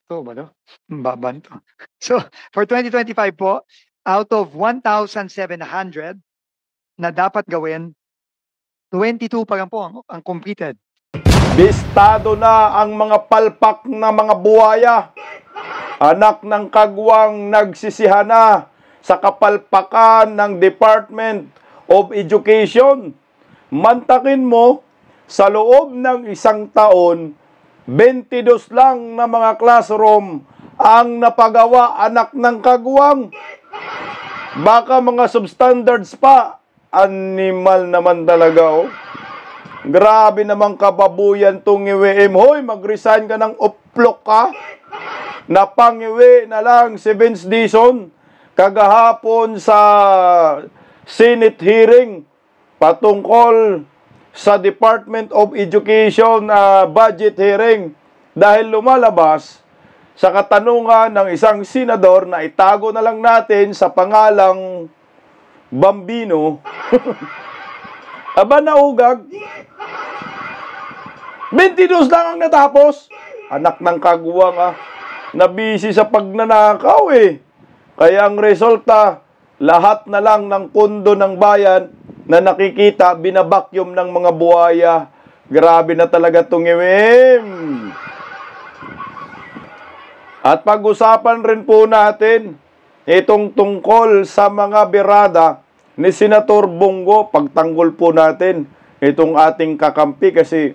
sakto ba 'no? Baba nito. So, for 2025 po, out of 1,700 na dapat gawin, 22 pa lang po ang completed. Bistado na ang mga palpak na mga buhaya. Anak ng kagwang nagsisihan na sa kapalpakan ng Department of Education. Mantakin mo, sa loob ng isang taon, 22 lang na mga classroom ang napagawa anak ng kagwang. Baka mga substandards pa. Animal naman talaga, oh. Grabe naman kababuyan tong iwi. Hoy, mag-resign ka ng uplok ka. Napangiwi na lang si Vince Dizon kagahapon sa Senate hearing patungkol sa Department of Education budget hearing dahil lumalabas sa katanungan ng isang senador na itago na lang natin sa pangalang Bambino. Aba, naugag. 22 lang ang natapos. Anak ng kagwang, nabisi sa pagnanakaw eh. Kaya ang resulta, lahat na lang ng pondo ng bayan na nakikita, binabakyum ng mga buhaya. Grabe na talaga itong iwim. At pag-usapan rin po natin itong tungkol sa mga birada ni Senator Bongo. Pagtanggol po natin itong ating kakampi kasi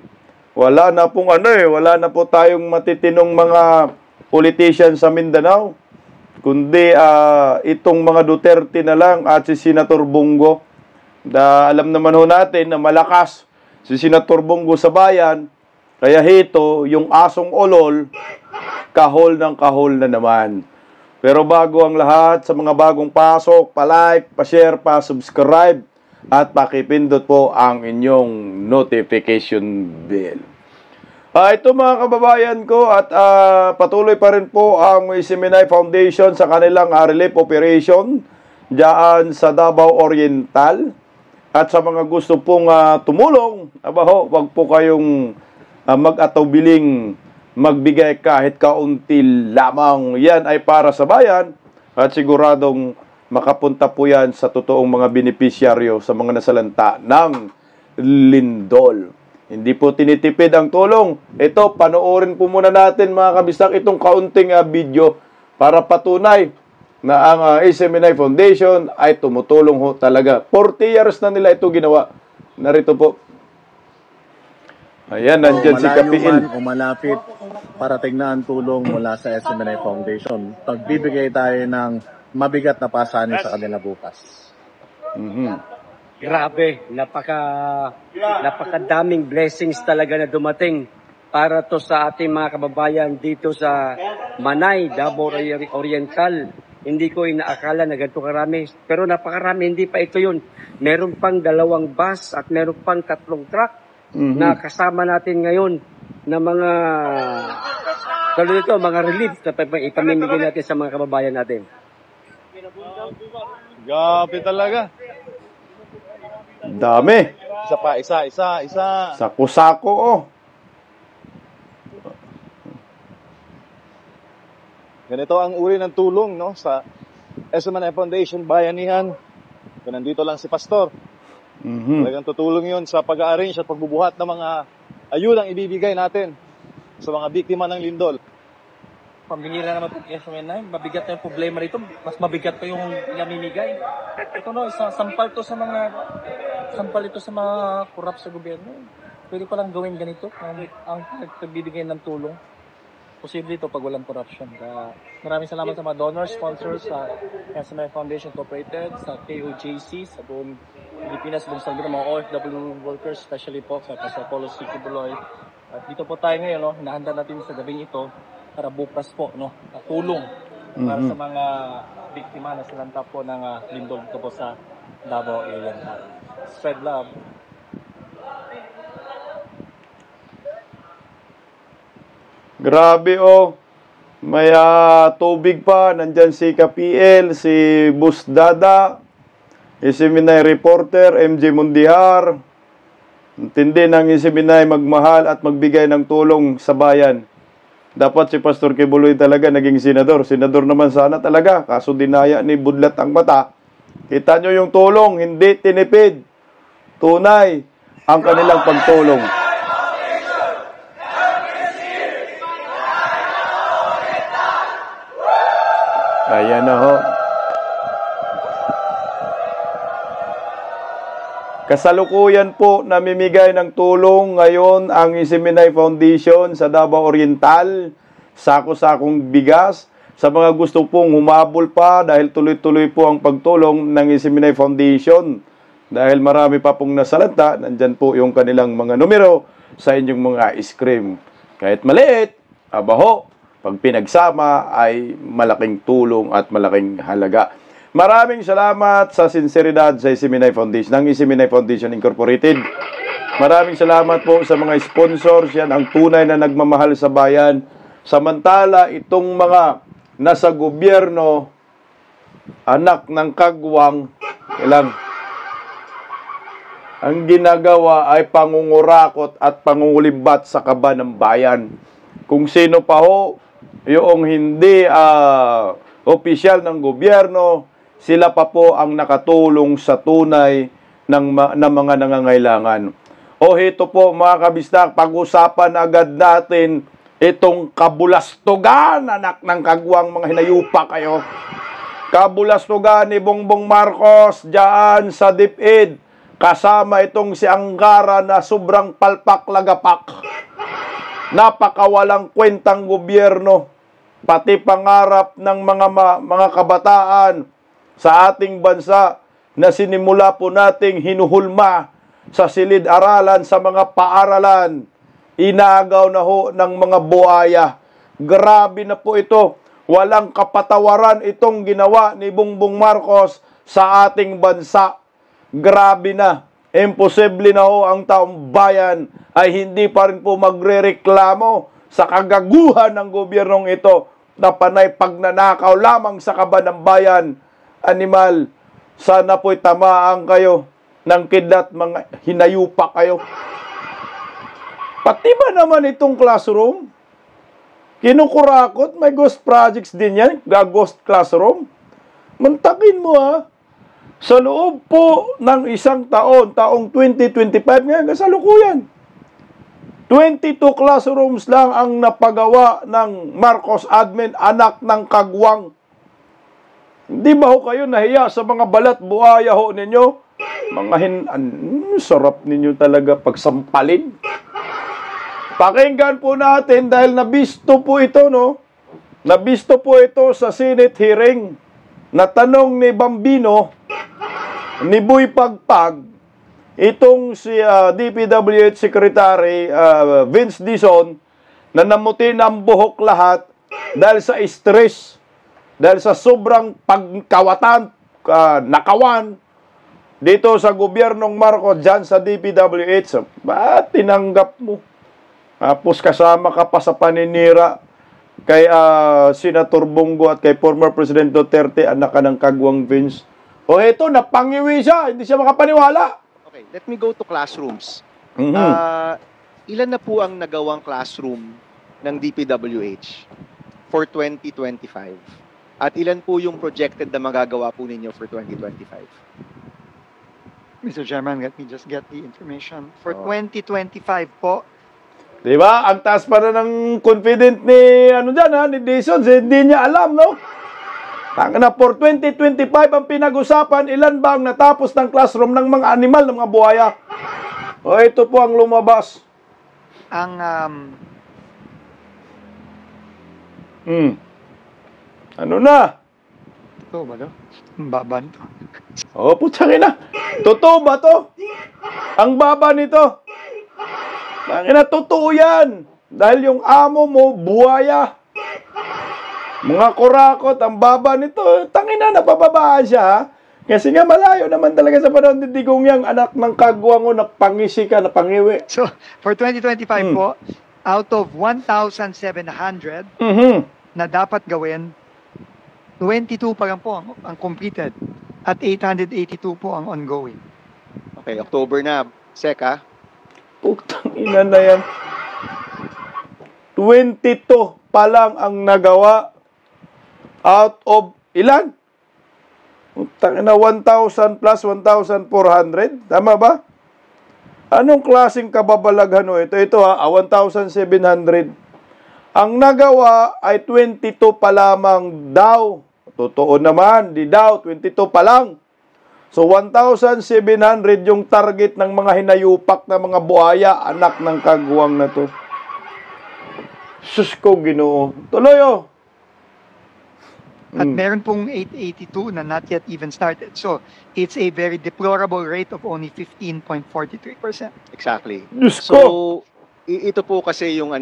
wala na pong wala na po tayong matitinong mga politician sa Mindanao. Kundi itong mga Duterte na lang at si Senator Bongo. Alam naman ho natin na malakas si Senator Bongo sa bayan. Kaya hito, yung asong olol, kahol ng kahol na naman. Pero bago ang lahat, sa mga bagong pasok, pa-like, pa-share, pa-subscribe, at pakipindot po ang inyong notification bell. Ito mga kababayan ko, at patuloy pa rin po ang Isiminay Foundation sa kanilang relief operation diyan sa Davao Oriental. At sa mga gusto pong tumulong, wag po kayong mag-atawbiling magbigay kahit kaunti lamang. Yan ay para sa bayan at siguradong makapunta po yan sa totoong mga benepisyaryo sa mga nasalanta ng lindol. Hindi po tinitipid ang tulong. Ito, panoorin po muna natin mga kabistak itong kaunting video para patunay na ang SMNI Foundation ay tumutulong ho talaga. 40 years na nila ito ginawa. Narito po. Ayan, nandyan si Kapiil. O malapit, parating na ang tulong mula sa SMNI Foundation. Pagbibigay tayo ng mabigat na pasanin sa kanila bukas. Grabe, napakadaming blessings talaga na dumating para to sa ating mga kababayan dito sa Manay, Davao Oriental. Hindi ko inaakala na ganito karami, pero napakarami, hindi pa ito yun. Meron pang 2 bus at meron pang 3 truck na kasama natin ngayon na mga mga relief na ipamimigay natin sa mga kababayan natin. Grabe talaga. Dami. Isa pa, isa. Sako-sako, oh. Ganito ang uri ng tulong, no, sa SMNI Foundation Bayanihan. Kung nandito lang si Pastor. Talagang tutulong yun sa pag-arrange at pagbubuhat ng mga ayudang ibibigay natin sa mga biktima ng lindol. Pambinira naman po SMNI, mabigat na yung problema rito, mas mabigat pa yung namimigay. Ito no, sampal ito sa mga kurap sa gobyerno. Pwede pa lang gawin ganito ang pagbibigay ng tulong. Posible ito pag walang corruption. Maraming salamat sa mga donors, sponsors sa SMNI Foundation Incorporated, sa KOJC, sa buong Pilipinas, buong salita, mga OFW workers, especially po sa Polo City Buloy. At dito po tayo ngayon, no, hinahanda natin sa gabing ito para bukas po, no, tulong para sa mga biktima na silanta po ng lindol dito po sa Davao area. Spread love. Grabe, oh. May tubig pa. Nandyan si Kapiel, si Bus Dada, Isiminay Reporter, MJ Mundihar. Tindi ng Isiminay magmahal at magbigay ng tulong sa bayan. Dapat si Pastor Kibuloy talaga naging senador. Senador naman sana talaga. Kaso dinaya ni Budlat ang mata. Kita nyo yung tulong, hindi tinipid. Tunay ang kanilang pagtulong. Ayan na ho. Kasalukuyan po namimigay ng tulong ngayon ang Isiminay Foundation sa Davao Oriental, sako-sakong bigas. Sa mga gusto pong humabol pa dahil tuloy-tuloy po ang pagtulong ng Isiminay Foundation. Dahil marami pa pong nasalanta, nandyan po yung kanilang mga numero sa inyong mga ice cream. Kahit maliit, abaho, pag pinagsama ay malaking tulong at malaking halaga. Maraming salamat sa sinseridad sa Isiminay Foundation, ng Isiminay Foundation Incorporated. Maraming salamat po sa mga sponsors, yan ang tunay na nagmamahal sa bayan. Samantala, itong mga nasa gobyerno, anak ng kagwang, ang ginagawa ay pangungurakot at pangungulibat sa kaba ng bayan. Kung sino pa ho, yung hindi opisyal ng gobyerno, sila pa po ang nakatulong sa tunay ng mga nangangailangan. O ito po mga kabistak, pag-usapan agad natin itong kabulastugan, anak ng kagwang, mga hinayupa kayo. Kabulastugan ni Bongbong Marcos dyan sa DepEd, kasama itong si Angara na sobrang palpak-lagapak. Napakawalang kwentang gobyerno, pati pangarap ng mga kabataan sa ating bansa na sinimula po nating hinuhulma sa silid-aralan, sa mga paaralan, inagaw na ho ng mga buhaya. Grabe na po ito. Walang kapatawaran itong ginawa ni Bongbong Marcos sa ating bansa. Grabe na. Imposible na ho ang taong bayan ay hindi pa rin po magrereklamo sa kagaguhan ng gobyernong ito na panay pagnanakaw lamang sa kaba ng bayan. Animal, sana po'y tamaan kayo ng kidlat, mga hinayupa kayo. Pati ba naman itong classroom? Kinukurakot, may ghost projects din yan, ghost classroom. Mantakin mo ha. Sa loob po ng isang taon, taong 2025 ngayon, kasalukuyan. 22 classrooms lang ang napagawa ng Marcos admin, anak ng kagwang. Hindi ba ho kayo nahiya sa mga balat buhaya ho ninyo? Mga sarap ninyo talaga pagsampalin. Pakinggan po natin dahil nabisto po ito, no? Nabisto po ito sa Senate hearing. Natanong ni Bambino, ni Boy Pagpag, itong si DPWH Secretary Vince Dizon, na namuti ng buhok lahat dahil sa stress, dahil sa sobrang pagkawatan, nakawan, dito sa gobyernong Marcos dyan sa DPWH. Ba't tinanggap mo? Tapos kasama ka pa sa paninira kay Senator Bongo at kay former President Duterte, anak ka ng kagwang Vince. O eto, napangiwi siya, hindi siya makapaniwala. Okay, let me go to classrooms. Mm-hmm. Ilan na po ang nagawang classroom ng DPWH for 2025? At ilan po yung projected na magagawa po ninyo for 2025? Mr. Chairman, let me just get the information. For 2025 po, Diba? Ang taas pa na ng confident ni, ni Dizon, hindi niya alam, no? Na for 2025 ang pinag-usapan, ilan ba ang natapos ng classroom ng mga animal, ng mga buhaya? O ito po ang lumabas. ang Ano na? ito ba to? Baban to. O, putsangin na. Totoo ba to? Ang baba nito. Tangina, totoo yan. Dahil yung amo mo, buhaya. Mga kurakot, ang baba nito. Tangina, napababaan siya, ha? Kasi nga malayo naman talaga sa panahon ni Digong yang anak ng kagwang mo, napangisi ka, napangiwi. So, for 2025 po, out of 1,700 na dapat gawin, 22 pa lang po ang completed at 882 po ang ongoing. Okay, October na. Seka? Putang ina na yan. 22 pa lang ang nagawa out of ilan? Na 1,000 plus 1,400? Tama ba? Anong klaseng kababalaghan o ito? Ito 1,700. Ang nagawa ay 22 pa lamang daw. Totoo naman, di daw, 22 pa lang. So 1,700 yung target ng mga hinayupak na mga buhaya, anak ng kagwang na to. Sus ko, Ginoo. Tuloy At meron pong 882 na not yet even started. So, it's a very deplorable rate of only 15.43%. Exactly. Diyos So, ko. ito po kasi yung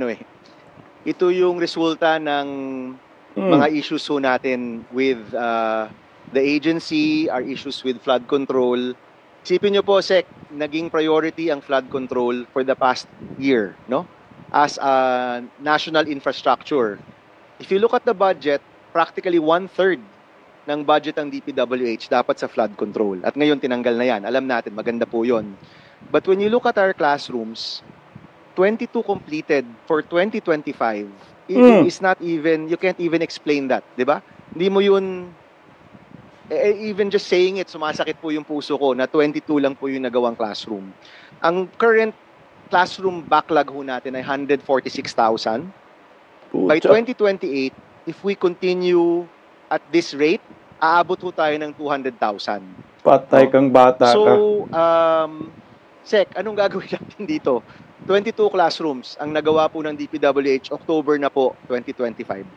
ito yung resulta ng mga issues ho natin with the agency, our issues with flood control. Isipin nyo po, Sec, naging priority ang flood control for the past year, no? As a national infrastructure. If you look at the budget, practically 1/3 ng budget ng DPWH dapat sa flood control. At ngayon tinanggal na yan. Alam natin, maganda po yun. But when you look at our classrooms, 22 completed for 2025, it is not even, you can't even explain that, di ba? Hindi mo yun, even just saying it, sumasakit po yung puso ko na 22 lang po yung nagawang classroom. Ang current classroom backlog ho natin ay 146,000. By 2028, if we continue at this rate, aabot ho tayo ng 200,000. Patay kang bata ka. So, Sec, anong gagawin natin dito? 22 classrooms ang nagawa po ng DPWH, October na po, 2025.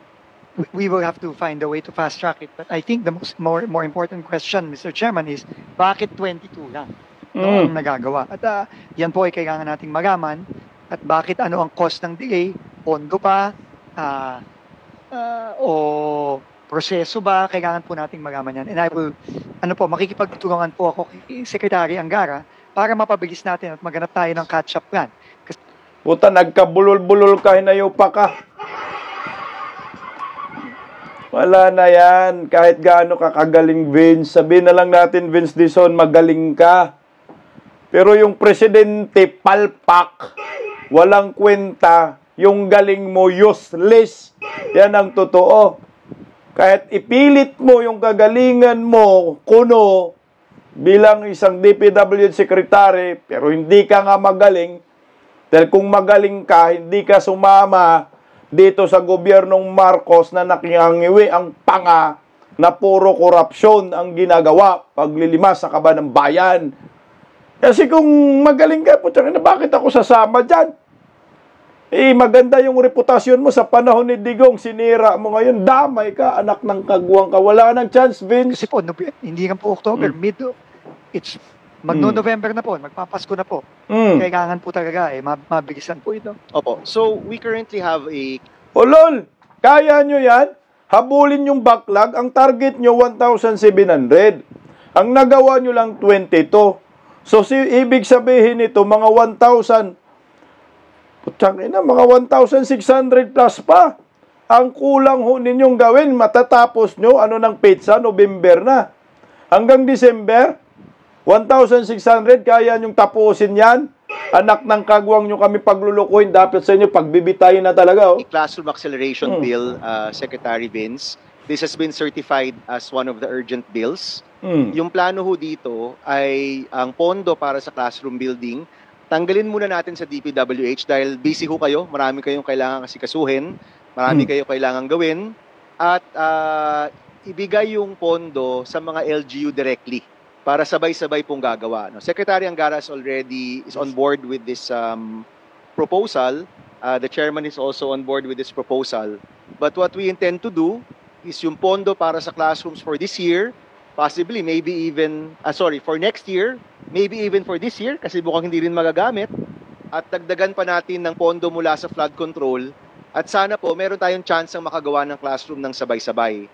We will have to find a way to fast track it. But I think the more important question, Mr. Chairman, is bakit 22 lang ang nagagawa? At yan po ay kailangan nating malaman. At bakit ano ang cost ng delay? Pondo pa? O proseso ba? Kailangan po nating malaman yan. And I will, makikipagtulungan po ako kay Secretary Angara para mapabilis natin at maganap tayo ng catch-up plan. Puta, nagkabulol-bulol ka, hinayupa ka. Wala na yan. Kahit gaano ka kagaling, Vince. Sabihin na lang natin, Vince Dizon, magaling ka. Pero yung presidente, palpak. Walang kwenta. Yung galing mo, useless. Yan ang totoo. Kahit ipilit mo yung kagalingan mo, kuno, bilang isang DPWH secretary, pero hindi ka nga magaling, dahil kung magaling ka, hindi ka sumama dito sa gobyernong Marcos na nakihangiwi ang panga na puro korupsyon ang ginagawa paglilimas sa kaba ng bayan. Kasi kung magaling ka, bakit ako sasama dyan? Maganda yung reputasyon mo sa panahon ni Digong, sinira mo ngayon, damay ka, anak ng kagwang ka, wala nang chance, Vince. Kasi po, hindi lang po October, it's magno-November na po, magpapasko na po. Kailangan po talaga, mabilisan po ito. Opo. So, we currently have Lol, kaya nyo yan? Habulin yung backlog, ang target nyo 1,700. Ang nagawa nyo lang 22. So, ibig sabihin nito, mga 1,000, mga 1,600 plus pa. Ang kulang ho ninyong gawin, matatapos nyo, ng petsa, November na. Hanggang December, 1,600, kaya nyong tapusin yan. Anak ng kagwang nyo kami paglulukuhin, dapat sa inyo, pagbibitayin na talaga. Classroom Acceleration Bill, Secretary Vince. This has been certified as one of the urgent bills. Yung plano ho dito ay ang pondo para sa classroom building. Tanggalin muna natin sa DPWH dahil busy ho kayo. Marami kayong kailangan kasikasuhin. Marami kayong kailangan gawin. At ibigay yung pondo sa mga LGU directly para sabay-sabay pong gagawa. No? Secretary Angara is on board with this proposal. The chairman is also on board with this proposal. But what we intend to do is yung pondo para sa classrooms for this year, possibly, maybe even, for next year, maybe even for this year, kasi mukhang hindi rin magagamit, at dagdagan pa natin ng pondo mula sa flood control, at sana po, meron tayong chance ang makagawa ng classroom ng sabay-sabay.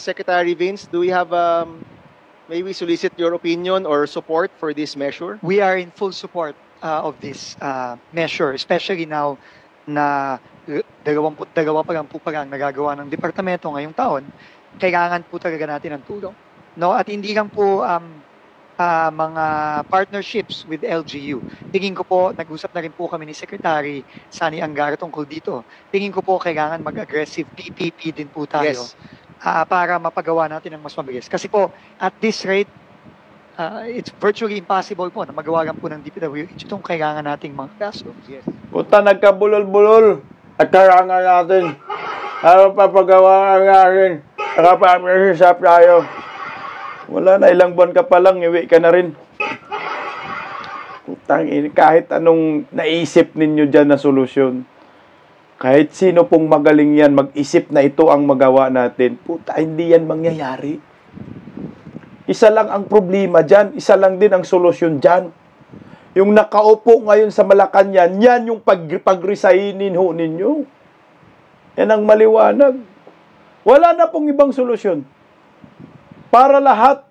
Secretary Vince, do we have, may we solicit your opinion or support for this measure? We are in full support of this measure, especially now na 22 pa lang nagagawa ng departamento ngayong taon. Kailangan po talaga natin ng tulong. No? At hindi lang po mga partnerships with LGU. Tingin ko po, nag-usap na rin po kami ni Secretary Sani Angara tungkol dito. Tingin ko po kailangan mag-aggressive PPP din po tayo Yes. para mapagawa natin ng mas mabilis. Kasi po, at this rate, it's virtually impossible po na magawa lang po ng DPWH itong kailangan nating mga classrooms. Yes. Punta nagkabulol-bulol at kailangan natin. Ano papagawa natin? Nakapag-resap tayo. Wala na, ilang buwan ka pa lang, iwi ka na rin. Kahit anong naisip ninyo dyan na solusyon, kahit sino pong magaling yan, mag-isip na ito ang magawa natin, puta, hindi yan mangyayari. Isa lang ang problema dyan, isa lang din ang solusyon dyan. Yung nakaupo ngayon sa Malacanang, yan yung pag-resignin ho ninyo. Yan ang maliwanag. Wala na pong ibang solusyon. Para lahat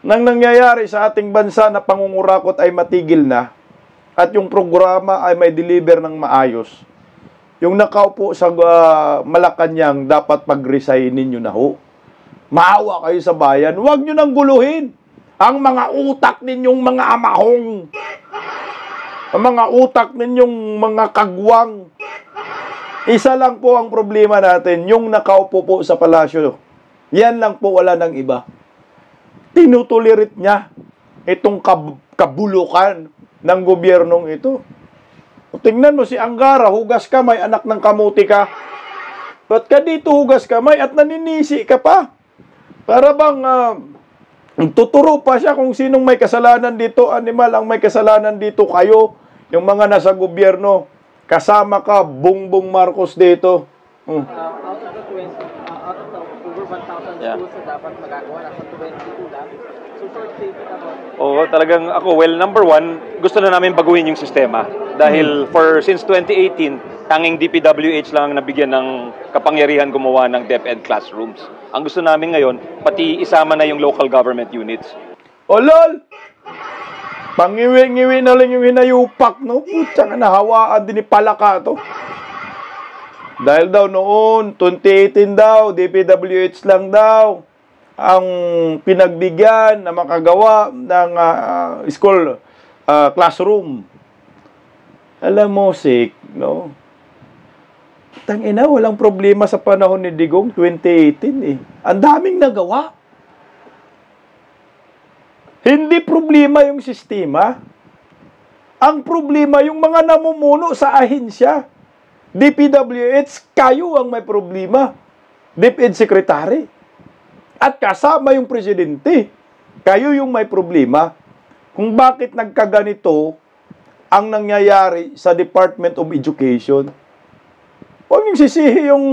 ng nangyayari sa ating bansa na pangungurakot ay matigil na at yung programa ay may deliver ng maayos. Yung nakaupo sa Malacanang, dapat pag-resignin nyo na ho. Maawa kayo sa bayan. Huwag nyo nang guluhin ang mga utak ninyong mga amahong. Ang mga utak ninyong mga kagwang. Isa lang po ang problema natin, yung nakaupo po sa palasyo. Yan lang po, wala ng iba. Tinutulirit niya itong kabulukan ng gobyernong ito. Tingnan mo si Angara, hugas kamay, anak ng kamuti ka. Ba't ka dito hugas kamay at naninisi ka pa? Para bang tuturo pa siya kung sinong may kasalanan dito, animal, ang may kasalanan dito kayo, yung mga nasa gobyerno. Kasama ka, Bongbong Marcos dito. Out of the over 1,000 schools na dapat magagawa, nasa 22 lang. So short statement about Oo, talagang ako, well, number one, gusto na namin baguhin yung sistema. Dahil since 2018, tanging DPWH lang ang nabigyan ng kapangyarihan gumawa ng DepEd classrooms. Ang gusto namin ngayon, pati isama na yung local government units. O lol! Pangiwi-ngiwi na lang yung hinayupak, no? Putsa nga, nahawaan din ni Palaka to. Dahil daw noon, 2018 daw, DPWH lang daw ang pinagbigyan na makagawa ng school classroom. Alam mo, Sik, no? Tangina, walang problema sa panahon ni Digong, 2018 eh. Ang daming nagawa. Hindi problema yung sistema. Ang problema yung mga namumuno sa ahensya. DPWH, kayo ang may problema. DepEd Secretary. At kasama yung presidente. Kayo yung may problema. Kung bakit nagkaganito ang nangyayari sa Department of Education. Huwag yung sisihi yung...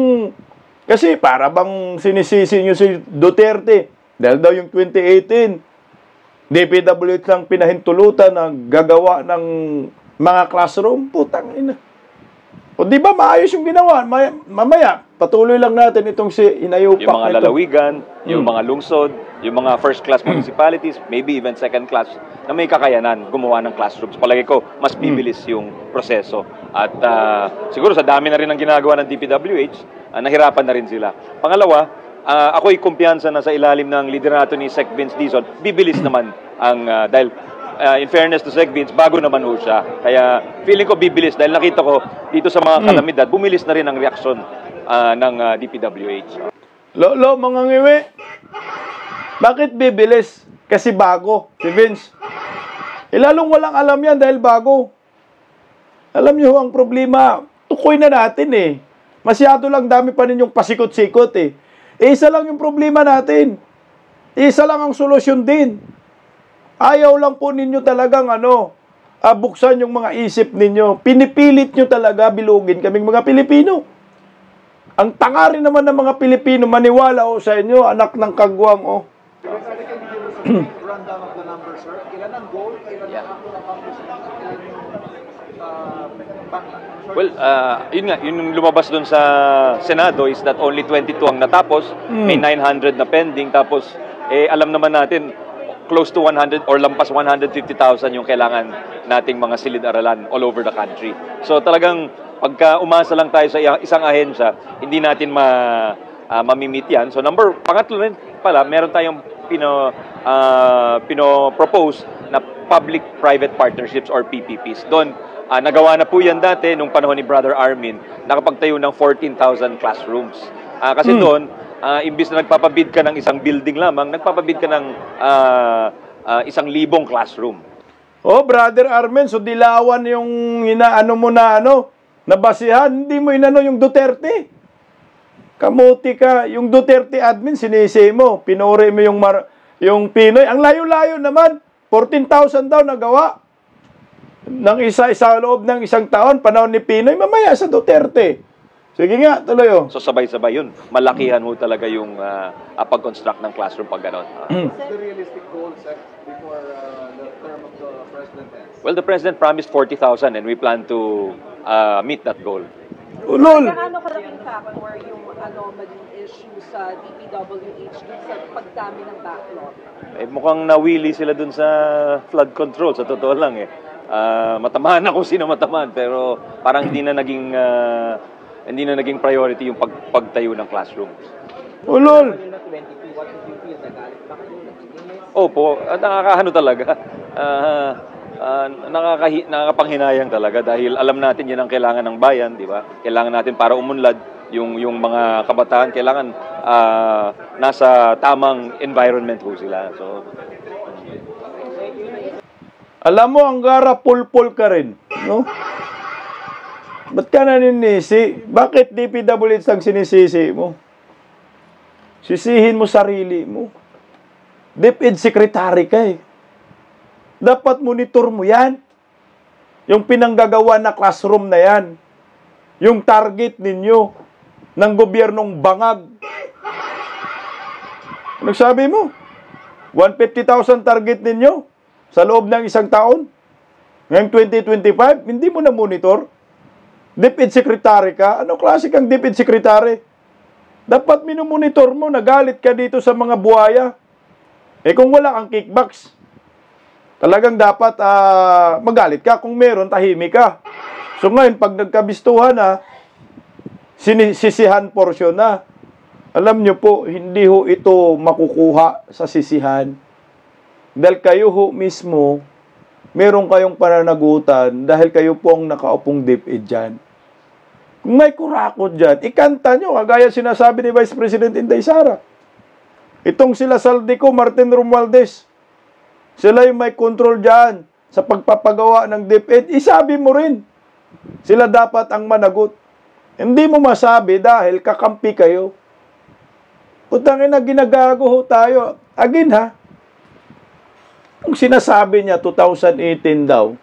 Kasi para bang sinisisi nyo si Duterte. Dahil daw yung 2018, DPWH lang pinahintulutan na gagawa ng mga classroom. Putang ina. O di ba maayos yung ginawa? Mamaya, patuloy lang natin itong si inayupak. Yung mga lalawigan, yung mga lungsod, yung mga first-class municipalities, maybe even second-class, na may kakayanan gumawa ng classrooms. Palagi ko, mas bibilis yung proseso. At siguro sa dami na rin ang ginagawa ng DPWH, nahirapan na rin sila. Pangalawa, ako'y kumpiyansa na sa ilalim ng liderato ni Sec. Vince Dizon, bibilis naman ang, dahil in fairness to Sec. Vince, bago naman ho siya. Kaya feeling ko bibilis dahil nakita ko dito sa mga kalamidad, bumilis na rin ang reaksyon ng DPWH. Lolo, mga ngiwi, bakit bibilis? Kasi bago, si Vince. Lalong walang alam yan dahil bago. Alam niyo ang problema, tukoy na natin eh. Masyado lang dami pa ninyong pasikot-sikot eh. Isa lang yung problema natin. Isa lang ang solusyon din. Ayaw lang po ninyo talagang buksan yung mga isip ninyo. Pinipilit nyo talaga bilugin kaming mga Pilipino. Ang tanga rin naman ng mga Pilipino, maniwala sa inyo, anak ng kagwang Rundown of the numbers, sir. Ilan ang goal? Ilan ang Well, yun nga, yung lumabas doon sa Senado is that only 22 ang natapos, may 900 na pending, tapos alam naman natin, close to 100 or lampas 150,000 yung kailangan nating mga silid-aralan all over the country. So talagang pagka umasa lang tayo sa isang ahensya, hindi natin mamimit yan. So pangatlo rin pala, meron tayong pino-propose na public-private partnerships or PPPs. Doon, nagawa na po yan dati nung panahon ni Brother Armin, nakapagtayo ng 14,000 classrooms. Kasi doon, imbis na nagpapabid ka ng isang building lamang, nagpapabid ka ng 1,000 classroom. Oh, Brother Armin, so dilawan yung inaano mo na nabasihan, hindi mo inano yung Duterte. Kamuti ka, yung Duterte admin, sinisi mo, pinuri mo yung Pinoy. Ang layo-layo naman, 14,000 daw nagawa. Ng isa-isa loob ng isang taon, panahon ni Pinoy, mamaya sa Duterte. Sige nga, tuloy oh. So sabay-sabay yun. Malakihan ho talaga yung pag-construct ng classroom pag gano'n. What's the realistic goal set before the term of the President ends? Well, the President promised 40,000 and we plan to meet that goal. Ulol! Ano kalaking factor yung anomaly issue sa DPWH dun sa pagdami ng backlog? Mukhang nawili sila dun sa flood control, sa totoo lang eh. Matamahan na kung sino matamahan, pero parang hindi na naging priority yung pagtayo ng classrooms. Ulol! Opo, nakakahano talaga. Nakakapanghinayang talaga dahil alam natin yan ang kailangan ng bayan, di ba? Kailangan natin para umunlad yung mga kabataan, kailangan nasa tamang environment ho sila. So, alam mo, Anggara, pulpul ka rin, no? Ba't ka naninisi? Bakit DPWH ang sinisisi mo? Sisihin mo sarili mo. DepEd secretary ka eh. Dapat monitor mo yan. Yung pinanggagawa na classroom na yan. Yung target ninyo ng gobyernong bangag. Anong sabi mo? 150,000 target ninyo sa loob ng isang taon. Ngayong 2025, hindi mo na monitor. DepEd secretary ka. Ano klase kang DepEd secretary? Dapat minumonitor mo, nagalit ka dito sa mga buhaya. Kung wala kang kickbacks, talagang dapat magalit ka. Kung meron, tahimik ka. So ngayon, pag nagkabistuhan na, sisihan portion na. Alam nyo po, hindi ho ito makukuha sa sisihan. Dahil kayo ho mismo, meron kayong pananagutan dahil kayo po ang nakaupong DepEd dyan. Kung may kurakot dyan, ikanta nyo, kagaya sinasabi ni Vice President Inday Sara. Itong sila Saldico, Martin Romualdez, sila yung may control dyan sa pagpapagawa ng DepEd. Isabi mo rin, sila dapat ang managot. Hindi mo masabi dahil kakampi kayo. Utangin na ginagago ho tayo. Again ha, kung sinasabi niya 2018 daw,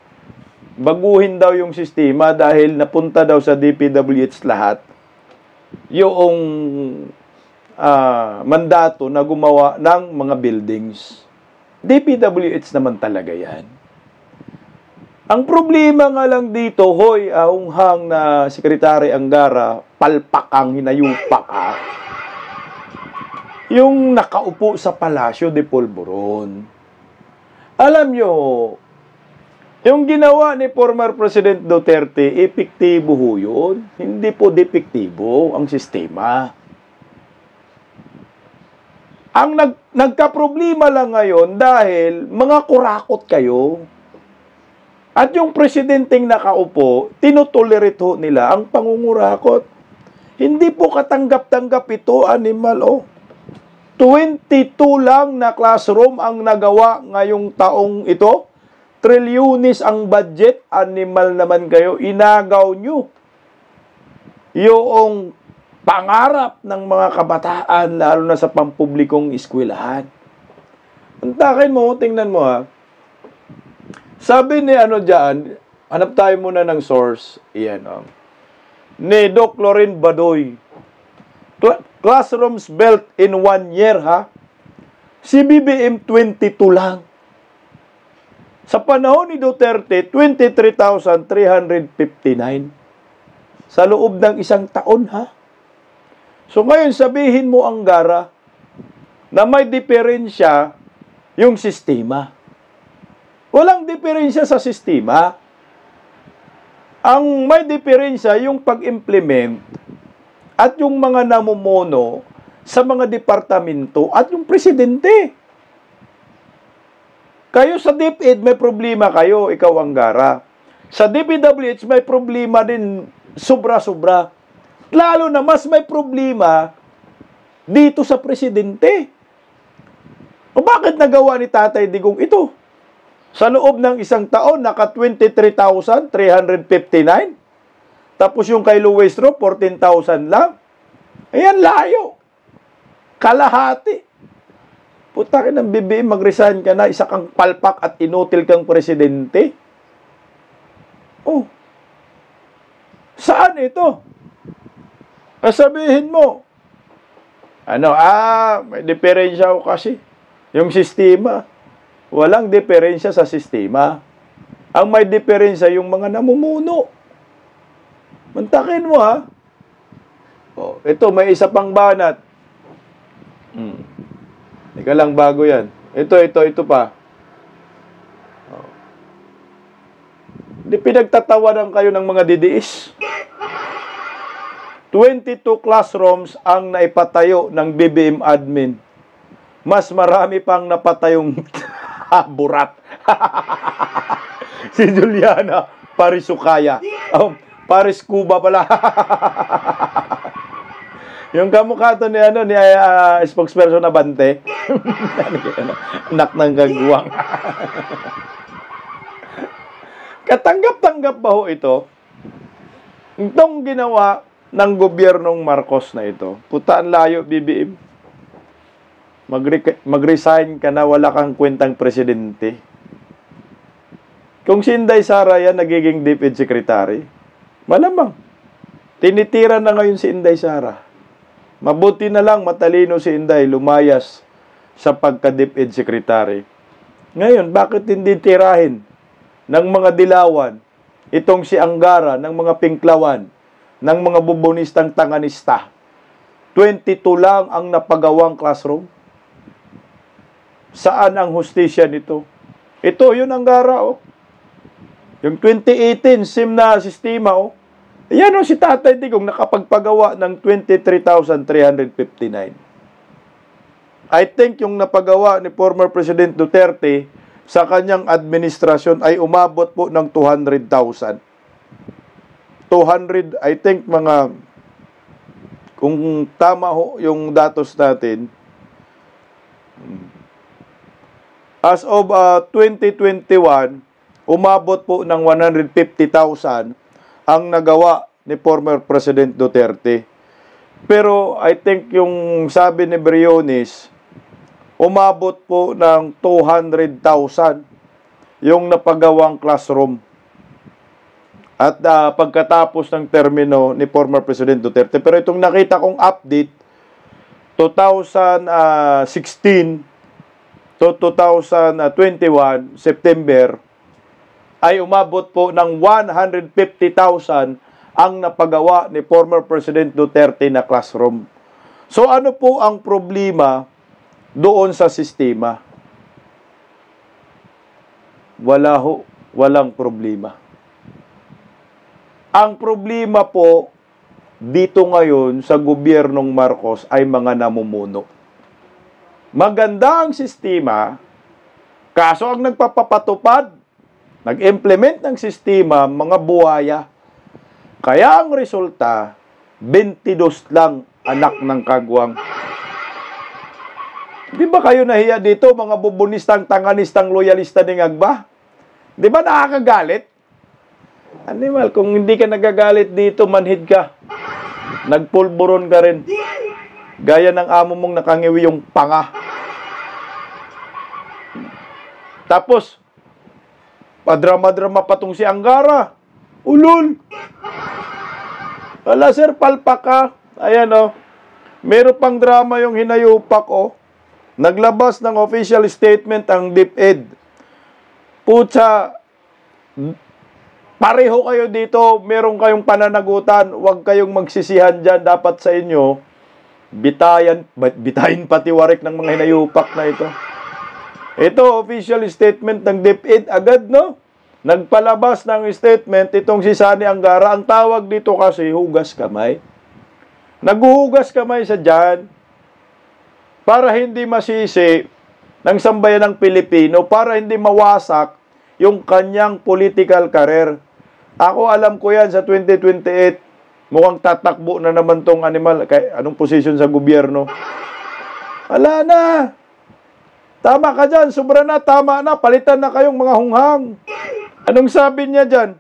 baguhin daw yung sistema dahil napunta daw sa DPWH lahat yung mandato na gumawa ng mga buildings. DPWH naman talaga yan. Ang problema nga lang dito, hoy, ahunghang na Secretary Anggara, palpak ang hinayupak yung nakaupo sa Palasyo de Polvoron. Alam nyo, yung ginawa ni former President Duterte, epektibo ho yun. Hindi po depektibo ang sistema. Ang nagka-problema lang ngayon dahil mga kurakot kayo. At yung presidenteng nakaupo, tinutolerate ho nila ang pangungurakot. Hindi po katanggap-tanggap ito, animal, oh. 22 lang na classroom ang nagawa ngayong taong ito. Trilyonis ang budget, animal naman kayo, inagaw nyo yung pangarap ng mga kabataan, lalo na sa pampublikong eskwelahan. Antakin mo, tingnan mo ha. Sabi ni dyan, hanap tayo muna ng source, iyan ni Doc Loren Badoy. Classrooms built in 1 year ha. Si BBM 22 lang. Sa panahon ni Duterte, 23,359. Sa loob ng isang taon, ha? So ngayon, sabihin mo, Anggara, na may diferensya yung sistema. Walang diferensya sa sistema. Ang may diferensya yung pag-implement at yung mga namumuno sa mga departamento at yung presidente. Kayo sa DepEd, may problema kayo, ikaw Anggara. Sa DPWH, may problema din, sobra-sobra. Lalo na mas may problema dito sa presidente. O bakit nagawa ni Tatay Digong ito? Sa loob ng isang taon, naka 23,359. Tapos yung kay Luistro, 14,000 lang. Ayan, layo. Kalahati. Puta ka ng BBM, mag-resign ka na, isa kang palpak at inutil kang presidente. Oh. Saan ito? Sabihin mo. May diferensya kasi. Yung sistema. Walang diferensya sa sistema. Ang may diferensya yung mga namumuno. Mantakin mo ha. Oh, ito, may isa pang banat. Ika lang bago yan. Ito pa. Oh. Di pinagtatawanan kayo ng mga didiis. 22 classrooms ang naipatayo ng BBM admin. Mas marami pang napatayong burat. Si Juliana Parisukaya. Paris Cuba pala. Yung kamukha to ni spokesperson na Bante. Anak ng kagwang. Katanggap-tanggap ba ho ito? Itong ginawa ng gobyernong Marcos na ito. Putaan layo, BBM. Mag-resign ka na, wala kang kwentang presidente. Kung si Inday Sara yan, nagiging DepEd Secretary, malamang. Tinitira na ngayon si Inday Sara. Mabuti na lang matalino si Inday, lumayas sa pagka-DepEd Secretary. Ngayon, bakit hindi tirahin ng mga dilawan itong si Anggara, ng mga pinklawan, ng mga bubonistang tanganista? 22 lang ang napagawang classroom. Saan ang hustisya nito? Ito, yun Anggara, oh. Yung 2018, SIM na sistema, oh. Yan o si Tatay Digong nakapagpagawa ng 23,359. I think yung napagawa ni former President Duterte sa kanyang administrasyon ay umabot po ng 200,000. 200, I think mga, kung tama ho yung datos natin, as of 2021, umabot po ng 150,000 ang nagawa ni former President Duterte. Pero I think yung sabi ni Briones, umabot po ng 200,000 yung napagawang classroom. At pagkatapos ng termino ni former President Duterte. Pero itong nakita kong update, 2016 to 2021, September, ay umabot po ng 150,000 ang napagawa ni former President Duterte na classroom. So ano po ang problema doon sa sistema? Walang problema. Ang problema po dito ngayon sa gobyernong Marcos ay mga namumuno. Maganda ang sistema, kaso ang nagpapatupad, nag-implement ng sistema, mga buhaya. Kaya ang resulta, 22 lang anak ng kagwang. Di ba kayo nahiya dito, mga bubunistang, tanganistang, loyalista ni Ngagba? Di ba nakakagalit? Animal, kung hindi ka nagagalit dito, manhid ka. Nagpulburon ka rin. Gaya ng amo mong nakangiwi yung panga. Tapos, padrama-drama patong si Anggara. Ulul. Wala sir, palpak ka. Ayan o. Meron pang drama yung hinayupak o. Naglabas ng official statement ang DepEd. Putsa, pareho kayo dito. Meron kayong pananagutan. Huwag kayong magsisihan dyan. Dapat sa inyo, bitayin patiwarik ng mga hinayupak na ito. Ito, official statement ng DepEd agad, no? Nagpalabas ng statement itong si Sani Anggara. Ang tawag dito kasi, hugas kamay. Naghuhugas kamay sa dyan para hindi masisi ng sambayanang Pilipino para hindi mawasak yung kanyang political career. Ako alam ko yan sa 2028, mukhang tatakbo na naman tong animal. Anong posisyon sa gobyerno? Wala na. Tama ka dyan, sobra na, tama na, palitan na kayong mga hunghang. Anong sabi niya dyan?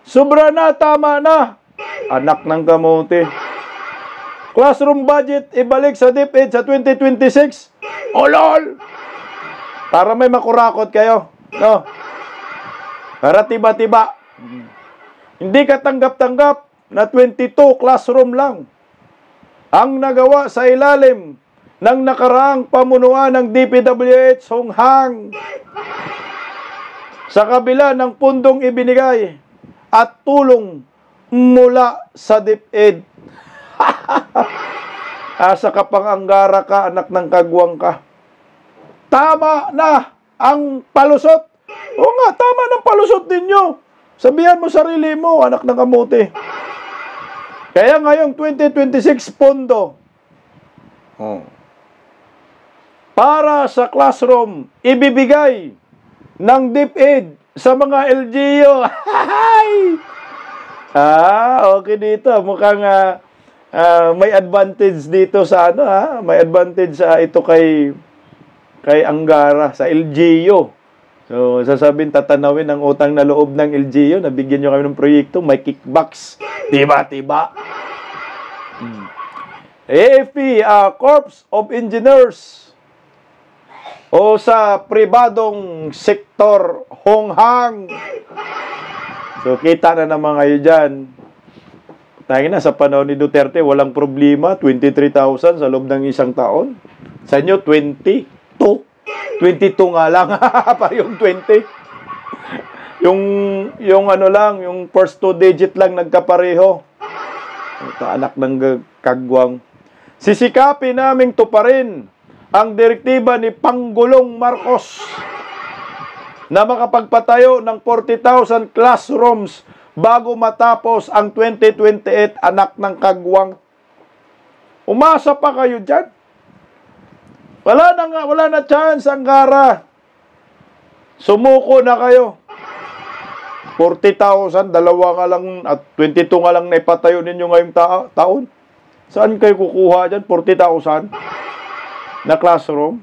Sobra na, tama na. Anak ng kamote. Classroom budget, ibalik sa DepEd sa 2026. Oh, lol! Para may makurakot kayo. No? Para tiba-tiba. Hindi ka tanggap-tanggap na 22 classroom lang ang nagawa sa ilalim ng nakaraang pamunuan ng DPWH Honghang. Sa kabila ng pundong ibinigay at tulong mula sa DepEd. Asa ka pang Anggara ka, anak ng kagwang ka. Tama na ang palusot. Oo nga, tama ng palusot ninyo. Sabihan mo sarili mo, anak ng kamote. Kaya ngayong 2026 pondo, para sa classroom, ibibigay ng DepEd sa mga LGU. Okay dito. Mukhang may advantage dito sa may advantage ito kay Anggara sa LGU. So, sasabihin, tatanawin ang utang na loob ng LGU, nabigyan nyo kami ng proyekto, may kickbacks. Tiba-tiba. AFP, Corps of Engineers, o sa pribadong sektor, Honghang. So, kita na naman kayo dyan. Tayo na, sa panahon ni Duterte, walang problema, 23,000 sa loob ng isang taon. Sa inyo, 22 nga lang, pa yung 20. Yung ano lang, yung first 2 digit lang nagkapareho. Anak ng kagwang. Sisikapin naming tuparin ang direktiba ni Pangulong Marcos na makapagpatayo ng 40,000 classrooms bago matapos ang 2028, anak ng kagwang. Umasa pa kayo dyan? Wala na chance, Anggara. Sumuko na kayo. 40,000, dalawa nga lang, at 22 nga lang na ipatayo ninyo ngayong taon. Saan kayo kukuha dyan? 40,000 na classroom?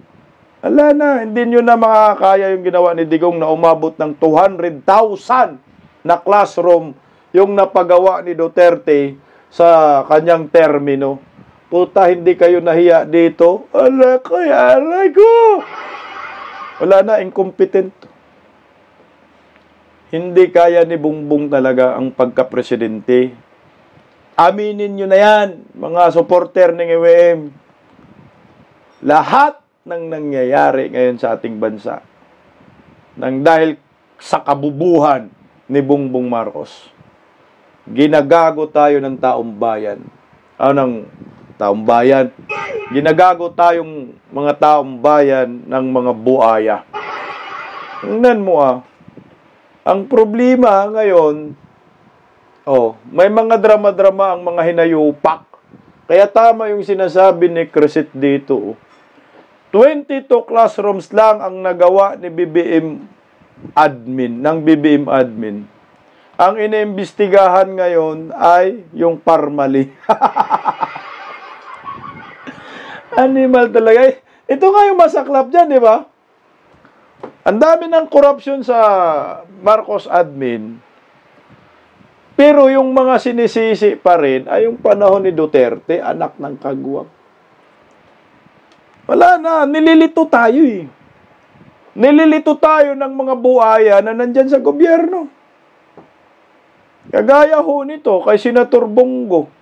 Wala na, hindi nyo na makakaya yung ginawa ni Digong na umabot ng 200,000 na classroom yung napagawa ni Duterte sa kanyang termino. Puta, hindi kayo nahiya dito. Aray ko. Wala na, incompetent. Hindi kaya ni Bongbong talaga ang pagka-presidente. Aminin nyo na yan, mga supporter ng EWM. Lahat ng nangyayari ngayon sa ating bansa nang dahil sa kabubuhan ni Bongbong Marcos. Ginagago tayo ng taong bayan. Taong bayan. Ginagago tayong mga taong bayan ng mga buaya. Tingnan mo ang problema ngayon, may mga drama-drama ang mga hinayupak. Kaya tama yung sinasabi ni Crescent dito. 22 classrooms lang ang nagawa ni BBM admin, ng BBM admin. Ang iniimbestigahan ngayon ay yung Parmali. Animal talaga. Ito nga yung masaklap dyan, di ba? Ang dami ng corruption sa Marcos admin. Pero yung mga sinisisi pa rin ay yung panahon ni Duterte, anak ng kagwang. Wala na, nililito tayo eh. Nililito tayo ng mga buhaya na nandyan sa gobyerno. Kagaya ho nito kay Senator Bongo.